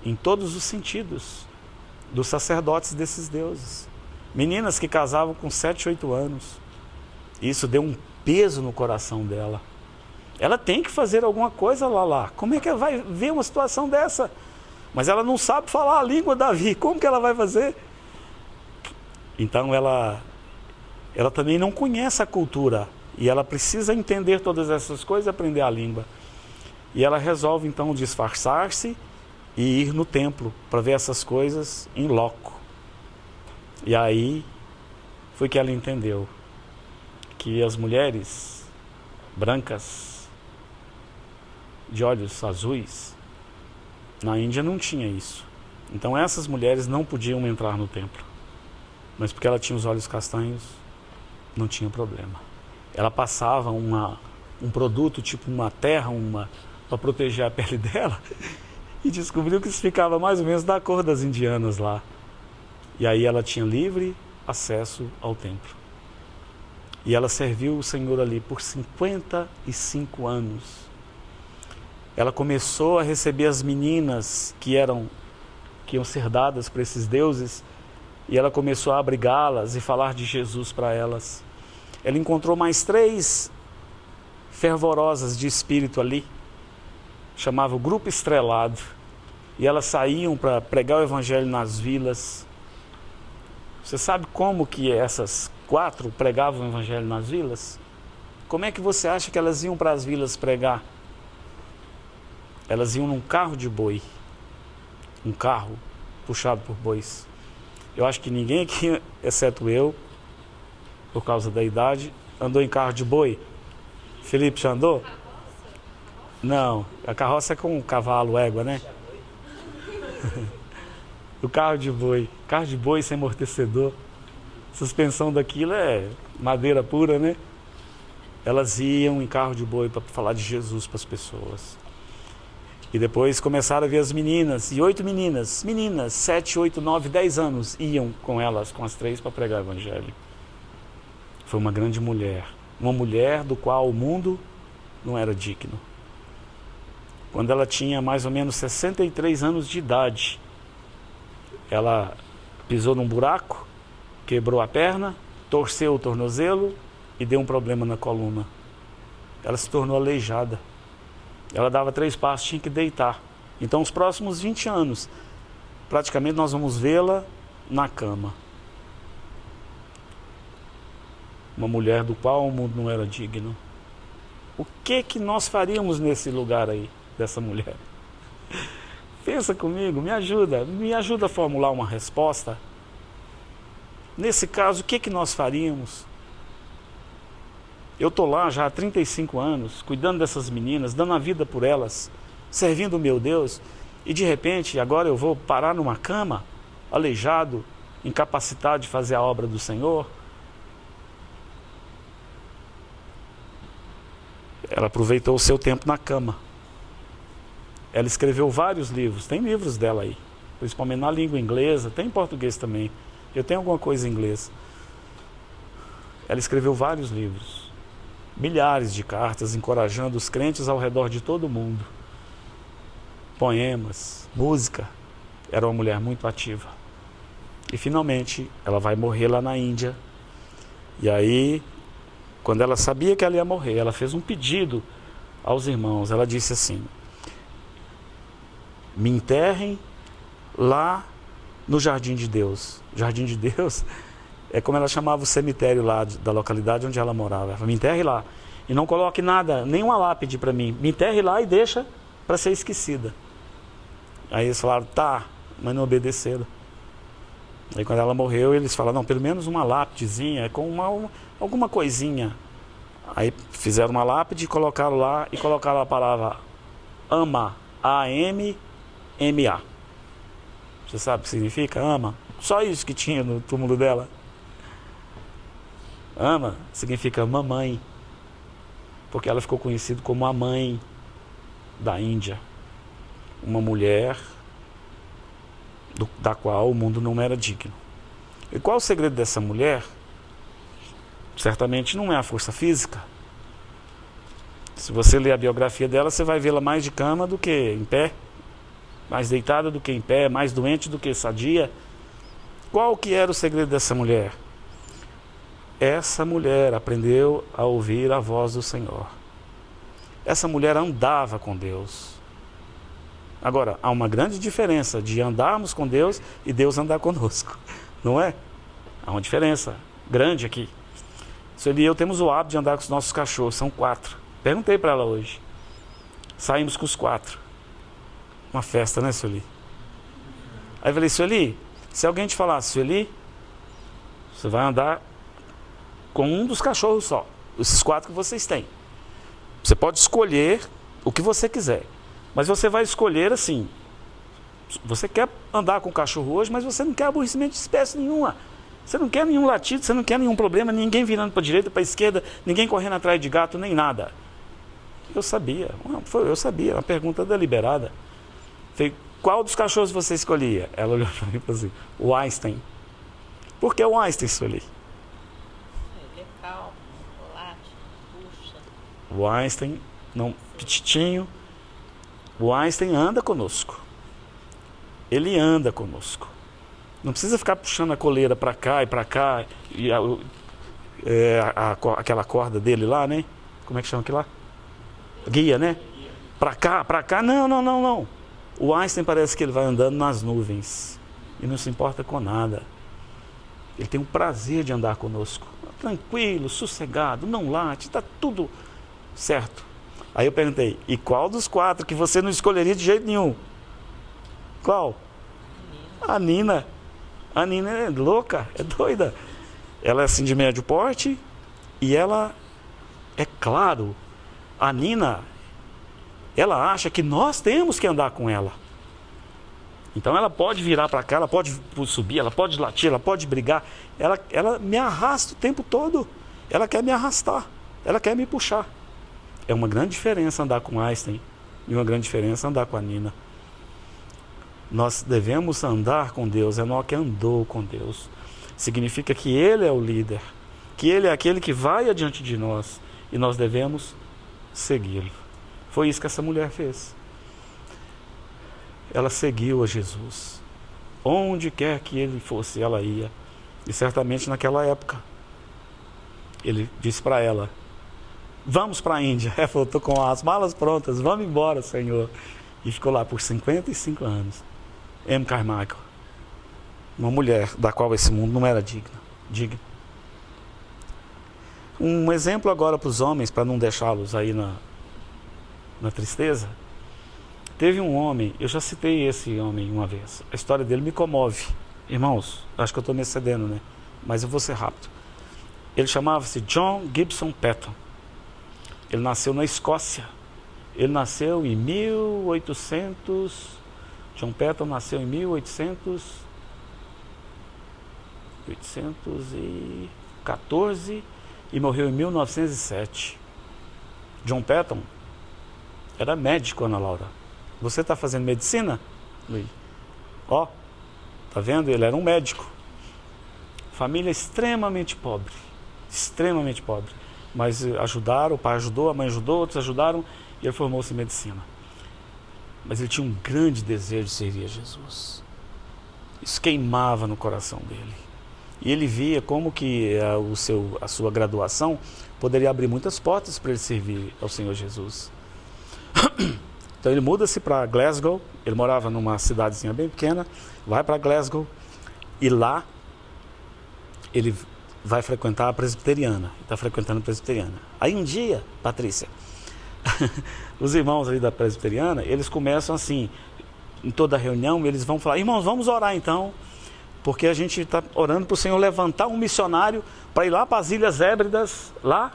em todos os sentidos, dos sacerdotes desses deuses. Meninas que casavam com 7, 8 anos. Isso deu um peso no coração dela. Ela tem que fazer alguma coisa lá. Como é que ela vai ver uma situação dessa? Mas ela não sabe falar a língua, Davi. Como que ela vai fazer? Então ela também não conhece a cultura. E ela precisa entender todas essas coisas e aprender a língua. E ela resolve então disfarçar-se e ir no templo para ver essas coisas em loco. E aí foi que ela entendeu que as mulheres brancas, de olhos azuis, na Índia não tinha isso. Então essas mulheres não podiam entrar no templo. Mas porque ela tinha os olhos castanhos, não tinha problema. Ela passava um produto, tipo uma terra, para proteger a pele dela, e descobriu que isso ficava mais ou menos da cor das indianas lá. E aí ela tinha livre acesso ao templo. E ela serviu o Senhor ali por 55 anos. Ela começou a receber as meninas que iam ser dadas para esses deuses, e ela começou a abrigá-las e falar de Jesus para elas. Ela encontrou mais 3 fervorosas de espírito ali, chamava o Grupo Estrelado, e elas saíam para pregar o evangelho nas vilas. Você sabe como que essas 4 pregavam o evangelho nas vilas? Como é que você acha que elas iam para as vilas pregar? Elas iam num carro de boi, um carro puxado por bois. Eu acho que ninguém aqui, exceto eu, por causa da idade, andou em carro de boi. Felipe já andou? Não, a carroça é com cavalo, égua, né? O carro de boi sem amortecedor. Suspensão daquilo é madeira pura, né? Elas iam em carro de boi para falar de Jesus para as pessoas. E depois começaram a ver as meninas, e 8 meninas, 7, 8, 9, 10 anos, iam com elas, com as 3, para pregar o evangelho. Foi uma grande mulher, uma mulher do qual o mundo não era digno. Quando ela tinha mais ou menos 63 anos de idade, ela pisou num buraco, quebrou a perna, torceu o tornozelo e deu um problema na coluna. Ela se tornou aleijada. Ela dava 3 passos, tinha que deitar. Então, os próximos 20 anos, praticamente nós vamos vê-la na cama. Uma mulher do qual o mundo não era digno. O que nós faríamos nesse lugar aí, dessa mulher? Pensa comigo, me ajuda a formular uma resposta. Nesse caso, o que nós faríamos? Eu estou lá já há 35 anos, cuidando dessas meninas, dando a vida por elas, servindo o meu Deus, e de repente, agora eu vou parar numa cama, aleijado, incapacitado de fazer a obra do Senhor? Ela aproveitou o seu tempo na cama. Ela escreveu vários livros, tem livros dela aí, principalmente na língua inglesa, tem em português também. Eu tenho alguma coisa em inglês. Ela escreveu vários livros. Milhares de cartas encorajando os crentes ao redor de todo o mundo. Poemas, música. Era uma mulher muito ativa. E finalmente ela vai morrer lá na Índia. E aí, quando ela sabia que ela ia morrer, ela fez um pedido aos irmãos. Ela disse assim: me enterrem lá no Jardim de Deus. Jardim de Deus é como ela chamava o cemitério lá da localidade onde ela morava. Ela falou: me enterre lá. E não coloque nada, nenhuma lápide para mim. Me enterre lá e deixa para ser esquecida. Aí eles falaram: tá, mas não obedeceram. Aí quando ela morreu, eles falaram: não, pelo menos uma lápidezinha, com alguma coisinha. Aí fizeram uma lápide, colocaram lá e colocaram a palavra ama, A-M-M-A. Você sabe o que significa ama? Só isso que tinha no túmulo dela. Ama significa mamãe, porque ela ficou conhecida como a mãe da Índia. Uma mulher da qual o mundo não era digno. E qual o segredo dessa mulher? Certamente não é a força física. Se você ler a biografia dela, você vai vê-la mais de cama do que em pé, mais deitada do que em pé, mais doente do que sadia. Qual que era o segredo dessa mulher? Essa mulher aprendeu a ouvir a voz do Senhor. Essa mulher andava com Deus. Agora, há uma grande diferença de andarmos com Deus e Deus andar conosco, não é? Há uma diferença grande aqui. Sueli e eu temos o hábito de andar com os nossos cachorros, são 4. Perguntei para ela hoje. Saímos com os 4. Uma festa, né, Sueli? Aí eu falei: Sueli, se alguém te falar: Sueli, você vai andar com um dos cachorros só, esses 4 que vocês têm. Você pode escolher o que você quiser, mas você vai escolher assim. Você quer andar com o cachorro hoje, mas você não quer aborrecimento de espécie nenhuma. Você não quer nenhum latido, você não quer nenhum problema, ninguém virando para a direita, para a esquerda, ninguém correndo atrás de gato, nem nada. Eu sabia, uma pergunta deliberada. Falei: qual dos cachorros você escolhia? Ela olhou para mim e falou assim: o Einstein. Por que o Einstein, Sueli? Ele é calmo, late, puxa. O Einstein, não, petitinho. O Einstein anda conosco. Ele anda conosco. Não precisa ficar puxando a coleira para cá e para cá. E aquela corda dele lá, né? Como é que chama aquilo lá? Guia, né? Para cá. Não. O Einstein parece que ele vai andando nas nuvens. E não se importa com nada. Ele tem o prazer de andar conosco. Tranquilo, sossegado, não late, está tudo certo. Aí eu perguntei: e qual dos 4 que você não escolheria de jeito nenhum? Qual? A Nina. A Nina é louca, é doida. Ela é assim de médio porte e ela, é claro, a Nina, ela acha que nós temos que andar com ela. Então ela pode virar para cá, ela pode subir, ela pode latir, ela pode brigar. Ela me arrasta o tempo todo. Ela quer me arrastar, ela quer me puxar. É uma grande diferença andar com Einstein e uma grande diferença andar com a Nina. Nós devemos andar com Deus. Enoque andou com Deus. Significa que Ele é o líder, que Ele é aquele que vai adiante de nós e nós devemos segui-lo. Foi isso que essa mulher fez. Ela seguiu a Jesus. Onde quer que ele fosse, ela ia. E certamente naquela época, ele disse para ela: vamos para a Índia. Ela falou: estou com as malas prontas, vamos embora, Senhor. E ficou lá por 55 anos. M. Carmichael, uma mulher da qual esse mundo não era digno. Um exemplo agora para os homens, para não deixá-los aí na tristeza. Teve um homem, eu já citei esse homem uma vez, a história dele me comove. Irmãos, acho que eu estou me excedendo, né? Mas eu vou ser rápido. Ele chamava-se John Gibson Patton. Ele nasceu na Escócia. Ele nasceu em 1800... John Patton nasceu em 1814 e morreu em 1907. John Patton era médico, Ana Laura. Você está fazendo medicina, Luiz? Ó, tá vendo? Ele era um médico. Família extremamente pobre. Extremamente pobre. Mas ajudaram, o pai ajudou, a mãe ajudou, outros ajudaram e ele formou-se em medicina. Mas ele tinha um grande desejo de servir a Jesus. Isso queimava no coração dele. E ele via como que a sua graduação poderia abrir muitas portas para ele servir ao Senhor Jesus. Então ele muda-se para Glasgow. Ele morava numa cidadezinha bem pequena. Vai para Glasgow e lá ele vai frequentar a presbiteriana. Está frequentando a presbiteriana. Aí um dia, Patrícia, os irmãos ali da presbiteriana, eles começam assim, em toda reunião, eles vão falar: irmãos, vamos orar então, porque a gente está orando para o Senhor levantar um missionário para ir lá para as Ilhas Hébridas, lá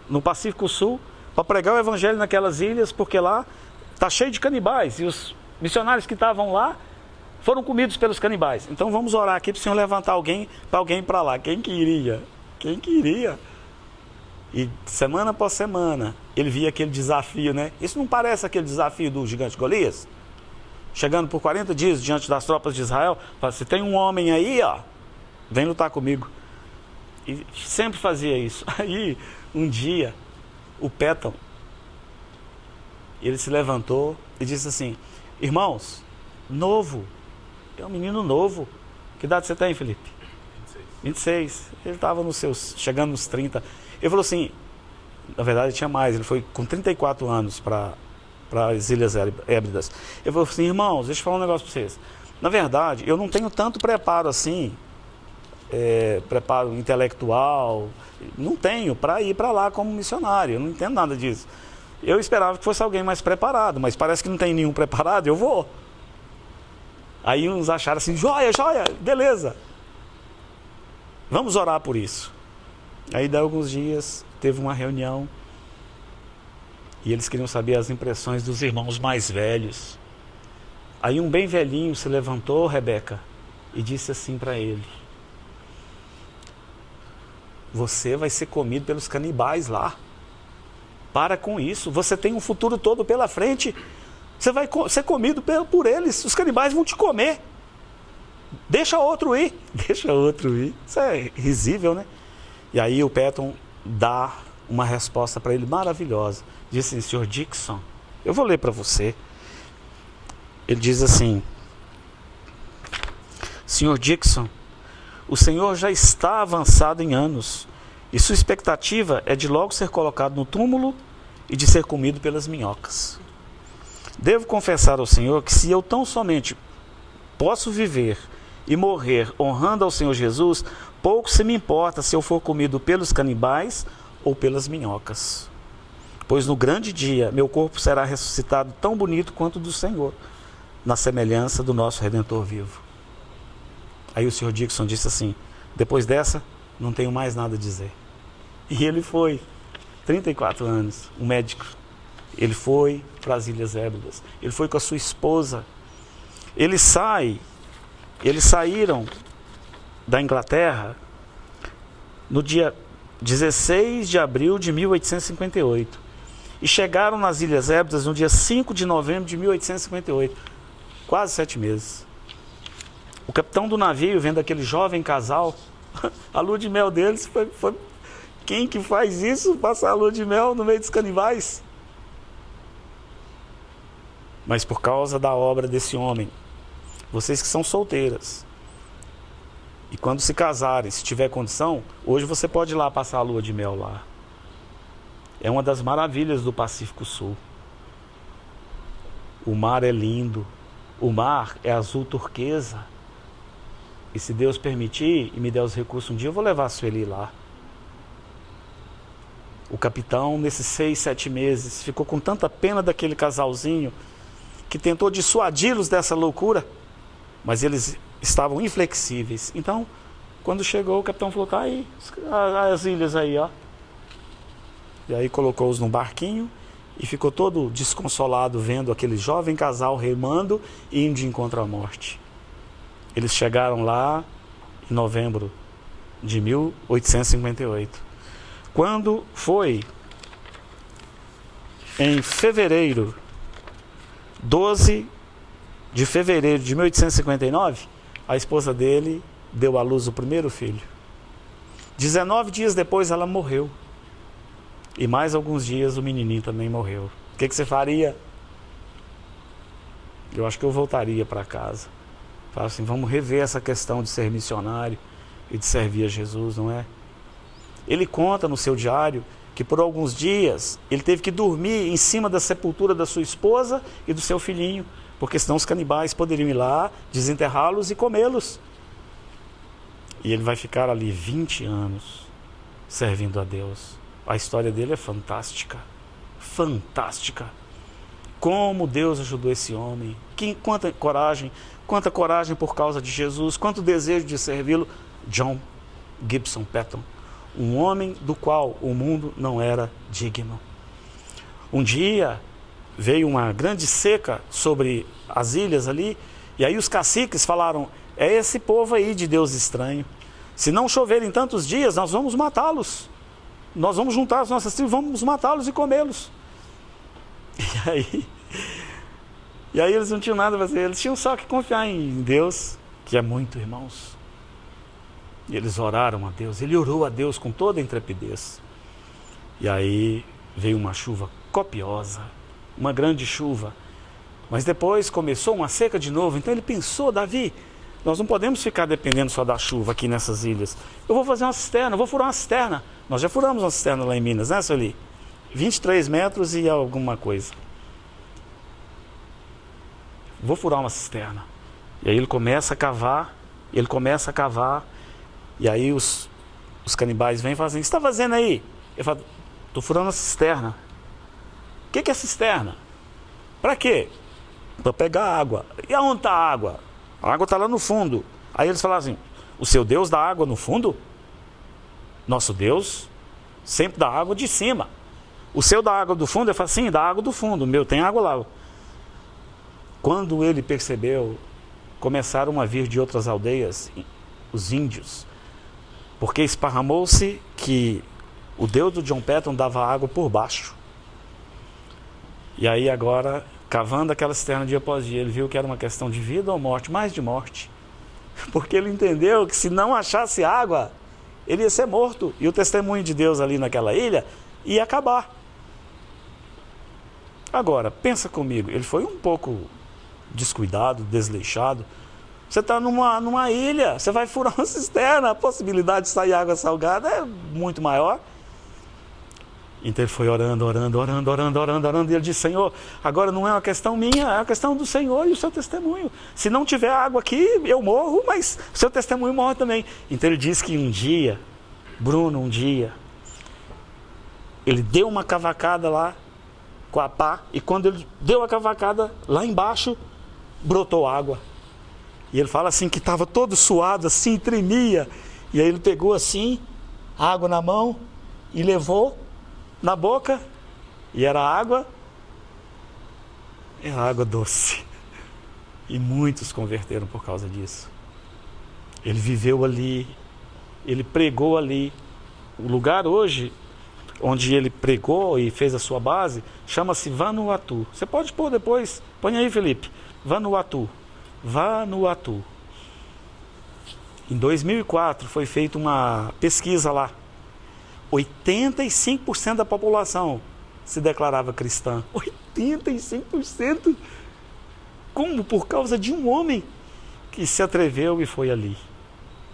no Pacífico Sul, para pregar o evangelho naquelas ilhas, porque lá está cheio de canibais, e os missionários que estavam lá foram comidos pelos canibais. Então vamos orar aqui para o Senhor levantar alguém para lá. Quem que iria? Quem que iria? E semana após semana, ele via aquele desafio, né? Isso não parece aquele desafio do gigante Golias? Chegando por 40 dias diante das tropas de Israel, fala: se tem um homem aí, ó, vem lutar comigo. E sempre fazia isso. Aí, um dia, o Patton, ele se levantou e disse assim: irmãos, novo, é um menino novo. Que idade você tem, Felipe? 26. Ele estava chegando nos 30. Ele falou assim, na verdade tinha mais, ele foi com 34 anos para as Ilhas Hébridas. Ele falou assim: irmãos, deixa eu falar um negócio para vocês. Na verdade, eu não tenho tanto preparo assim, preparo intelectual, não tenho para ir para lá como missionário, eu não entendo nada disso. Eu esperava que fosse alguém mais preparado, mas parece que não tem nenhum preparado, eu vou. Aí uns acharam assim: joia, beleza. Vamos orar por isso. Aí, daí alguns dias, teve uma reunião e eles queriam saber as impressões dos irmãos mais velhos. Aí um bem velhinho se levantou, Rebeca, e disse assim para ele: você vai ser comido pelos canibais lá. Para com isso, você tem um futuro todo pela frente. Você vai ser comido por eles, os canibais vão te comer. Deixa outro ir. Deixa outro ir. Isso é risível, né? E aí o Patton dá uma resposta para ele maravilhosa. Diz assim: Sr. Dixon, eu vou ler para você. Ele diz assim: Sr. Dixon, o senhor já está avançado em anos e sua expectativa é de logo ser colocado no túmulo e de ser comido pelas minhocas. Devo confessar ao senhor que se eu tão somente posso viver e morrer honrando ao Senhor Jesus, pouco se me importa se eu for comido pelos canibais ou pelas minhocas. Pois no grande dia, meu corpo será ressuscitado tão bonito quanto o do Senhor, na semelhança do nosso Redentor vivo. Aí o Sr. Dixon disse assim: depois dessa, não tenho mais nada a dizer. E ele foi, 34 anos, um médico. Ele foi para as Ilhas Hébridas. Ele foi com a sua esposa. Eles saíram da Inglaterra no dia 16 de abril de 1858 e chegaram nas Ilhas Hébridas no dia 5 de novembro de 1858, quase 7 meses. O capitão do navio, vendo aquele jovem casal, a lua de mel deles foi quem que faz isso? Passar a lua de mel no meio dos canibais? Mas por causa da obra desse homem, vocês que são solteiras, e quando se casarem, se tiver condição, hoje você pode ir lá passar a lua de mel lá. É uma das maravilhas do Pacífico Sul. O mar é lindo, o mar é azul turquesa. E se Deus permitir e me der os recursos um dia, eu vou levar a Sueli lá. O capitão, nesses 6, 7 meses, ficou com tanta pena daquele casalzinho que tentou dissuadi-los dessa loucura, mas eles estavam inflexíveis. Então, quando chegou, o capitão falou: tá aí, as ilhas aí, ó. E aí colocou-os num barquinho e ficou todo desconsolado vendo aquele jovem casal remando e indo de encontro à morte. Eles chegaram lá em novembro de 1858. Quando foi em fevereiro, 12 de fevereiro de 1859, a esposa dele deu à luz o primeiro filho. 19 dias depois ela morreu. E mais alguns dias o menininho também morreu. O que você faria? Eu acho que eu voltaria para casa. Fala assim: vamos rever essa questão de ser missionário e de servir a Jesus, não é? Ele conta no seu diário que por alguns dias ele teve que dormir em cima da sepultura da sua esposa e do seu filhinho, porque senão os canibais poderiam ir lá, desenterrá-los e comê-los. E ele vai ficar ali 20 anos servindo a Deus. A história dele é fantástica. Fantástica. Como Deus ajudou esse homem. Quanta coragem por causa de Jesus, quanto desejo de servi-lo. John Gibson Patton, um homem do qual o mundo não era digno. Um dia veio uma grande seca sobre as ilhas ali, e aí os caciques falaram: é esse povo aí de Deus estranho. Se não chover em tantos dias, nós vamos matá-los. Nós vamos juntar as nossas tribos, vamos matá-los e comê-los. E aí eles não tinham nada a fazer, eles tinham só que confiar em Deus, que é muito, irmãos. E eles oraram a Deus, ele orou a Deus com toda a intrepidez. E aí veio uma chuva copiosa, uma grande chuva. Mas depois começou uma seca de novo, então ele pensou: Davi, nós não podemos ficar dependendo só da chuva aqui nessas ilhas. Eu vou fazer uma cisterna, eu vou furar uma cisterna. Nós já furamos uma cisterna lá em Minas, né, Sueli? 23 metros e alguma coisa. Vou furar uma cisterna. E aí ele começa a cavar, e aí os canibais vêm e falam assim: o que você está fazendo aí? Ele fala: estou furando a cisterna. O que é cisterna? Para quê? Para pegar água. E aonde está a água? A água está lá no fundo. Aí eles falaram assim: o seu Deus dá água no fundo? Nosso Deus sempre dá água de cima. O seu dá água do fundo? Ele fala: sim, dá água do fundo. O meu tem água lá. Quando ele percebeu, começaram a vir de outras aldeias os índios, porque esparramou-se que o Deus do John Patton dava água por baixo. E aí agora, cavando aquela cisterna dia após dia, ele viu que era uma questão de vida ou morte, mais de morte, porque ele entendeu que se não achasse água, ele ia ser morto, e o testemunho de Deus ali naquela ilha ia acabar. Agora, pensa comigo, ele foi um pouco descuidado, desleixado. Você está numa ilha, você vai furar uma cisterna, a possibilidade de sair água salgada é muito maior. Então ele foi orando, e ele disse: Senhor, agora não é uma questão minha, é uma questão do Senhor e o seu testemunho. Se não tiver água aqui, eu morro, mas o seu testemunho morre também. Então ele disse que um dia, ele deu uma cavacada lá com a pá, e quando ele deu a cavacada, lá embaixo brotou água. E ele fala assim que estava todo suado assim, tremia. E aí ele pegou assim, água na mão e levou na boca, e era água doce. E muitos converteram por causa disso. Ele viveu ali, ele pregou ali. O lugar hoje, onde ele pregou e fez a sua base, chama-se Vanuatu. Você pode pôr depois, põe aí, Felipe, Vanuatu. Vanuatu. Em 2004 foi feita uma pesquisa lá. 85% da população se declarava cristã. 85%! Como? Por causa de um homem que se atreveu e foi ali.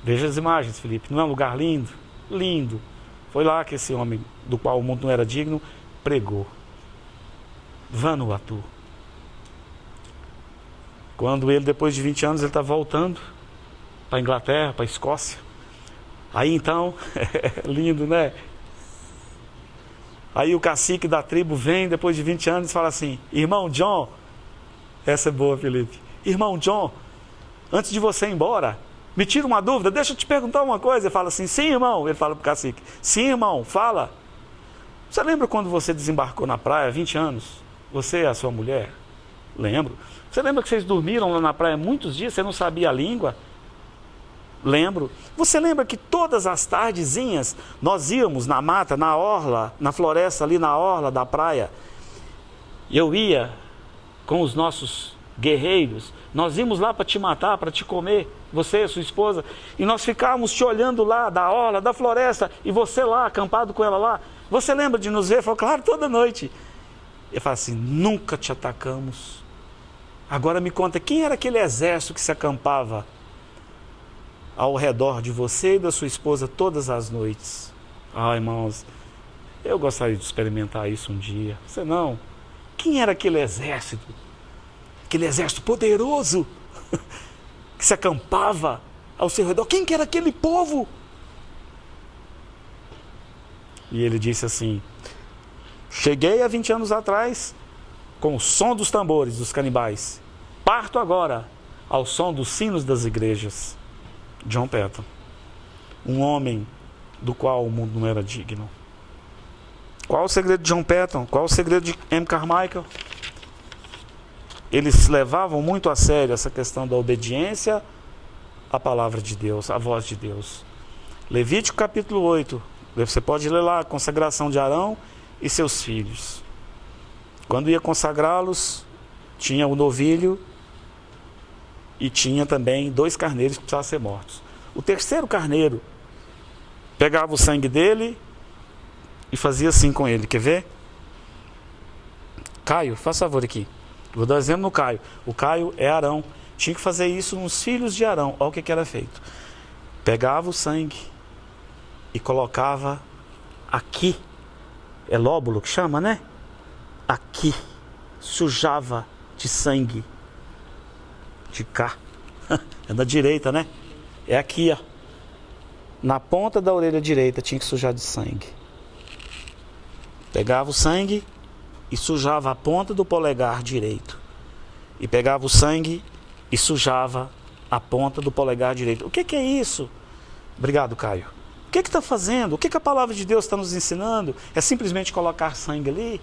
Veja as imagens, Felipe. Não é um lugar lindo? Lindo. Foi lá que esse homem, do qual o mundo não era digno, pregou. Vanuatu. Quando ele, depois de 20 anos, ele está voltando para a Inglaterra, para a Escócia. Aí então, lindo, né? Aí o cacique da tribo vem, depois de 20 anos, e fala assim: irmão John, essa é boa, Felipe. Irmão John, antes de você ir embora, me tira uma dúvida, deixa eu te perguntar uma coisa. Ele fala assim: sim, irmão. Ele fala para o cacique: sim, irmão, fala. Você lembra quando você desembarcou na praia, 20 anos? Você e a sua mulher? Lembro. Você lembra que vocês dormiram lá na praia muitos dias, você não sabia a língua? Lembro. Você lembra que todas as tardezinhas nós íamos na mata, na orla, na floresta ali na orla da praia? Eu ia com os nossos guerreiros, nós íamos lá para te matar, para te comer, você e sua esposa, e nós ficávamos te olhando lá da orla, da floresta, e você lá, acampado com ela lá. Você lembra de nos ver? Eu falo: claro, toda noite. Ele fala assim: nunca te atacamos. Agora me conta, quem era aquele exército que se acampava ao redor de você e da sua esposa todas as noites? Ah, irmãos, eu gostaria de experimentar isso um dia. Você não? Quem era aquele exército? Aquele exército poderoso que se acampava ao seu redor. Quem que era aquele povo? E ele disse assim: cheguei há 20 anos atrás com o som dos tambores dos canibais. Parto agora ao som dos sinos das igrejas. John Paton, um homem do qual o mundo não era digno. Qual o segredo de John Paton? Qual o segredo de M. Carmichael? Eles levavam muito a sério essa questão da obediência à palavra de Deus, à voz de Deus. Levítico capítulo 8, você pode ler lá a consagração de Arão e seus filhos. Quando ia consagrá-los, tinha o novilho e tinha também 2 carneiros que precisavam ser mortos. O terceiro carneiro pegava o sangue dele e fazia assim com ele. Quer ver? Caio, faz favor aqui. Vou dar um exemplo no Caio. O Caio é Arão. Tinha que fazer isso nos filhos de Arão. Olha o que era feito. Pegava o sangue e colocava aqui. É lóbulo que chama, né? Aqui. Sujava de sangue. De cá. É da direita, né? É aqui, ó. Na ponta da orelha direita tinha que sujar de sangue. Pegava o sangue e sujava a ponta do polegar direito. E pegava o sangue e sujava a ponta do polegar direito. O que é isso? Obrigado, Caio. O que está fazendo? O que a palavra de Deus está nos ensinando? É simplesmente colocar sangue ali?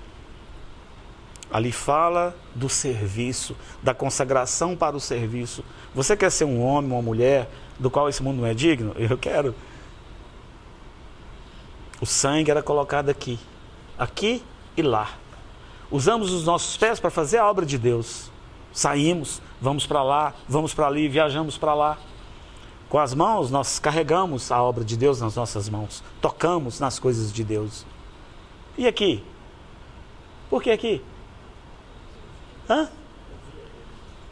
Ali fala do serviço, da consagração para o serviço. Você quer ser um homem, uma mulher, do qual esse mundo não é digno? Eu quero. O sangue era colocado aqui, aqui e lá. Usamos os nossos pés para fazer a obra de Deus. Saímos, vamos para lá, vamos para ali, viajamos para lá. Com as mãos, nós carregamos a obra de Deus nas nossas mãos. Tocamos nas coisas de Deus. E aqui? Por que aqui?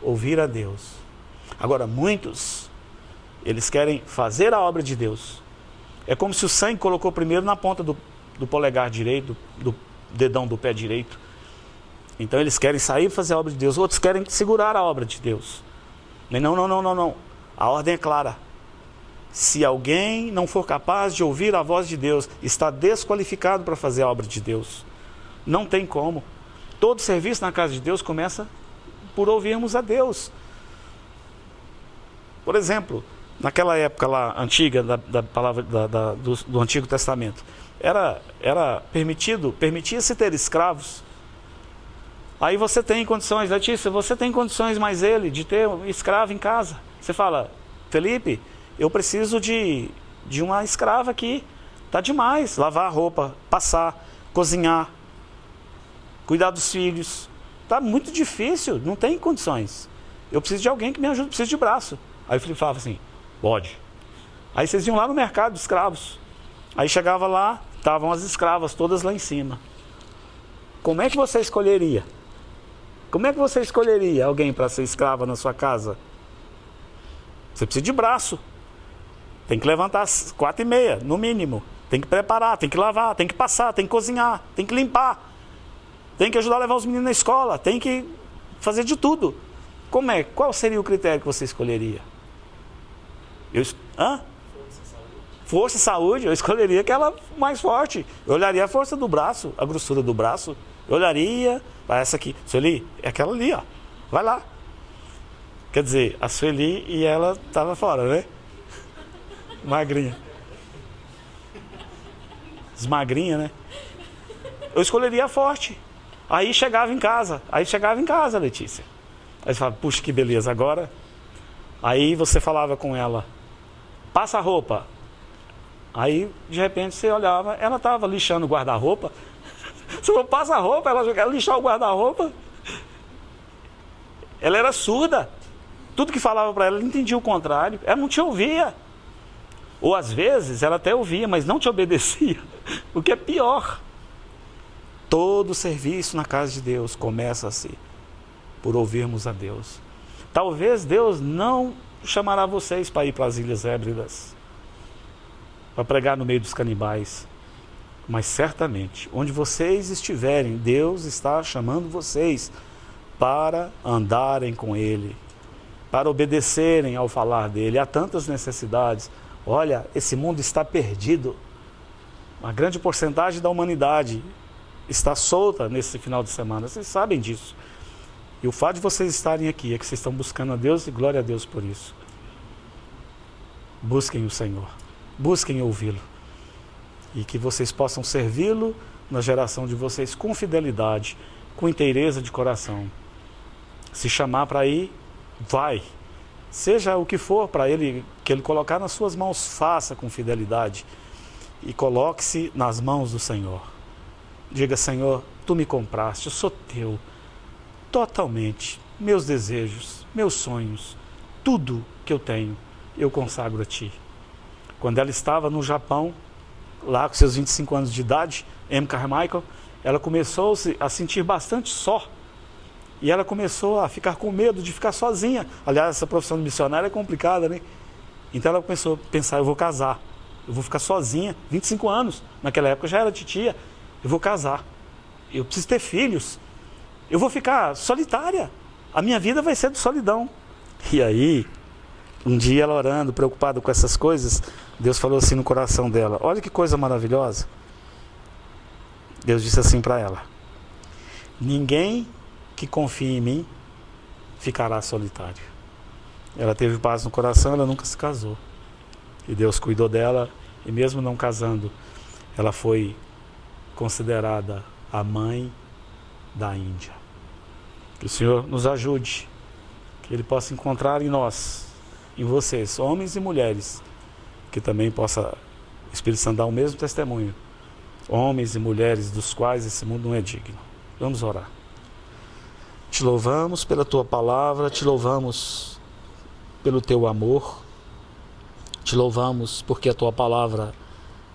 Ouvir a Deus. Agora, muitos, eles querem fazer a obra de Deus. É como se o sangue colocou primeiro na ponta do polegar direito, do dedão do pé direito. Então eles querem sair e fazer a obra de Deus. Outros querem segurar a obra de Deus. Não. A ordem é clara. Se alguém não for capaz de ouvir a voz de Deus, está desqualificado para fazer a obra de Deus. Não tem como. Todo serviço na casa de Deus começa por ouvirmos a Deus. Por exemplo, naquela época lá antiga da palavra do Antigo Testamento, permitia-se ter escravos. Aí você tem condições, Letícia, você tem condições mais ele de ter um escravo em casa. Você fala, Felipe, eu preciso de uma escrava aqui. Tá demais. Lavar a roupa, passar, cozinhar, cuidar dos filhos. Tá muito difícil, não tem condições. Eu preciso de alguém que me ajude, preciso de braço. Aí o Felipe falava assim, pode. Aí vocês iam lá no mercado de escravos. Aí chegava lá, estavam as escravas todas lá em cima. Como é que você escolheria? Como é que você escolheria alguém para ser escrava na sua casa? Você precisa de braço. Tem que levantar às 4h30, no mínimo. Tem que preparar, tem que lavar, tem que passar, tem que cozinhar, tem que limpar. Tem que ajudar a levar os meninos na escola, tem que fazer de tudo. Como é? Qual seria o critério que você escolheria? Força e saúde, eu escolheria aquela mais forte. Eu olharia a força do braço, a grossura do braço. Eu olharia para essa aqui. Sueli, é aquela ali, ó. Vai lá. Quer dizer, a Sueli e ela estava fora, né? Magrinha. Desmagrinha, né? Eu escolheria a forte. Aí chegava em casa, Letícia. Aí você fala, puxa, que beleza, agora. Aí você falava com ela, passa a roupa. Aí, de repente, você olhava, ela estava lixando o guarda-roupa. Você falou, passa a roupa, ela quer lixar o guarda-roupa. Ela era surda. Tudo que falava para ela entendia o contrário. Ela não te ouvia. Ou às vezes ela até ouvia, mas não te obedecia. O que é pior. Todo serviço na casa de Deus começa assim, por ouvirmos a Deus. Talvez Deus não chamará vocês para ir para as Ilhas Hébridas, para pregar no meio dos canibais. Mas certamente, onde vocês estiverem, Deus está chamando vocês para andarem com Ele, para obedecerem ao falar dEle. Há tantas necessidades. Olha, esse mundo está perdido. Uma grande porcentagem da humanidade está solta nesse final de semana. Vocês sabem disso. E o fato de vocês estarem aqui é que vocês estão buscando a Deus e glória a Deus por isso. Busquem o Senhor. Busquem ouvi-lo. E que vocês possam servi-lo na geração de vocês com fidelidade, com inteireza de coração. Se chamar para ir, vai. Seja o que for para ele, que ele colocar nas suas mãos, faça com fidelidade. E coloque-se nas mãos do Senhor. Diga, Senhor, tu me compraste, eu sou teu. Totalmente. Meus desejos, meus sonhos, tudo que eu tenho, eu consagro a ti. Quando ela estava no Japão, lá com seus 25 anos de idade, M. Carmichael, ela começou a sentir bastante só. E ela começou a ficar com medo de ficar sozinha. Aliás, essa profissão de missionária é complicada, né? Então ela começou a pensar, eu vou casar. Eu vou ficar sozinha, 25 anos. Naquela época já era titia. Eu vou casar. Eu preciso ter filhos. Eu vou ficar solitária. A minha vida vai ser de solidão. E aí, um dia ela orando, preocupada com essas coisas, Deus falou assim no coração dela, olha que coisa maravilhosa. Deus disse assim para ela, ninguém que confie em mim ficará solitário. Ela teve paz no coração, ela nunca se casou. E Deus cuidou dela, e mesmo não casando, ela foi considerada a mãe da Índia. Que o Senhor nos ajude, que Ele possa encontrar em nós, em vocês, homens e mulheres, que também possa o Espírito Santo dar o mesmo testemunho, homens e mulheres dos quais esse mundo não é digno. Vamos orar. Te louvamos pela Tua palavra, te louvamos pelo Teu amor, te louvamos porque a Tua palavra,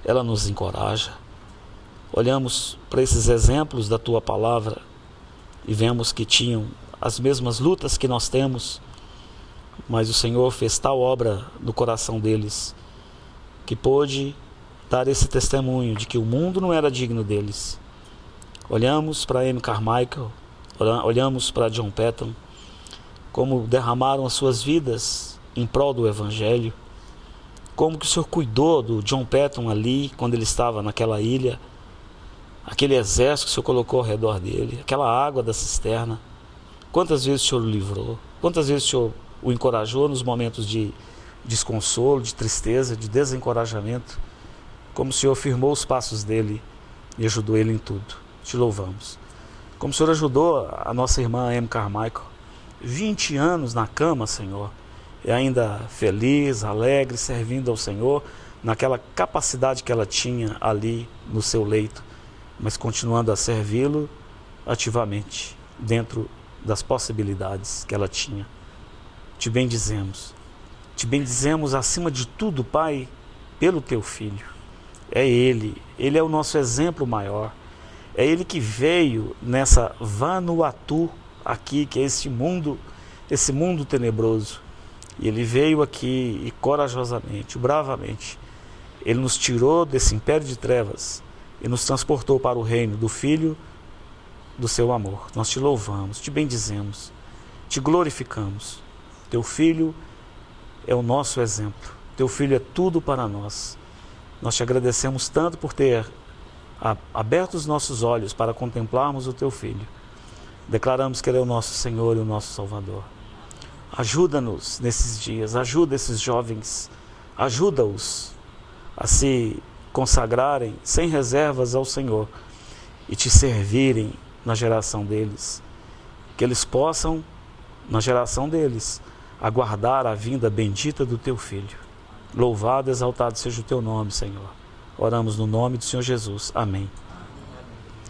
ela nos encoraja. Olhamos para esses exemplos da Tua palavra e vemos que tinham as mesmas lutas que nós temos, mas o Senhor fez tal obra no coração deles, que pôde dar esse testemunho de que o mundo não era digno deles. Olhamos para M. Carmichael, olhamos para John Paton, como derramaram as suas vidas em prol do Evangelho, como que o Senhor cuidou do John Paton ali, quando ele estava naquela ilha, aquele exército que o Senhor colocou ao redor dele, aquela água da cisterna. Quantas vezes o Senhor o livrou, quantas vezes o Senhor o encorajou nos momentos de desconsolo, de tristeza, de desencorajamento, como o Senhor firmou os passos dele e ajudou ele em tudo. Te louvamos. Como o Senhor ajudou a nossa irmã M. Carmichael, 20 anos na cama, Senhor, e ainda feliz, alegre, servindo ao Senhor, naquela capacidade que ela tinha ali no seu leito, mas continuando a servi-lo ativamente, dentro das possibilidades que ela tinha. Te bendizemos acima de tudo, Pai, pelo Teu Filho. É Ele é o nosso exemplo maior, é Ele que veio nessa Vanuatu aqui, que é esse mundo tenebroso, e Ele veio aqui e corajosamente, bravamente, Ele nos tirou desse império de trevas e nos transportou para o reino do Filho do Seu amor. Nós Te louvamos, Te bendizemos, Te glorificamos. Teu Filho é o nosso exemplo, Teu Filho é tudo para nós. Nós Te agradecemos tanto por ter aberto os nossos olhos para contemplarmos o Teu Filho. Declaramos que Ele é o nosso Senhor e o nosso Salvador. Ajuda-nos nesses dias, ajuda esses jovens, ajuda-os a se consagrarem sem reservas ao Senhor e Te servirem na geração deles. Que eles possam, na geração deles, aguardar a vinda bendita do Teu Filho. Louvado, exaltado seja o Teu nome, Senhor. Oramos no nome do Senhor Jesus. Amém.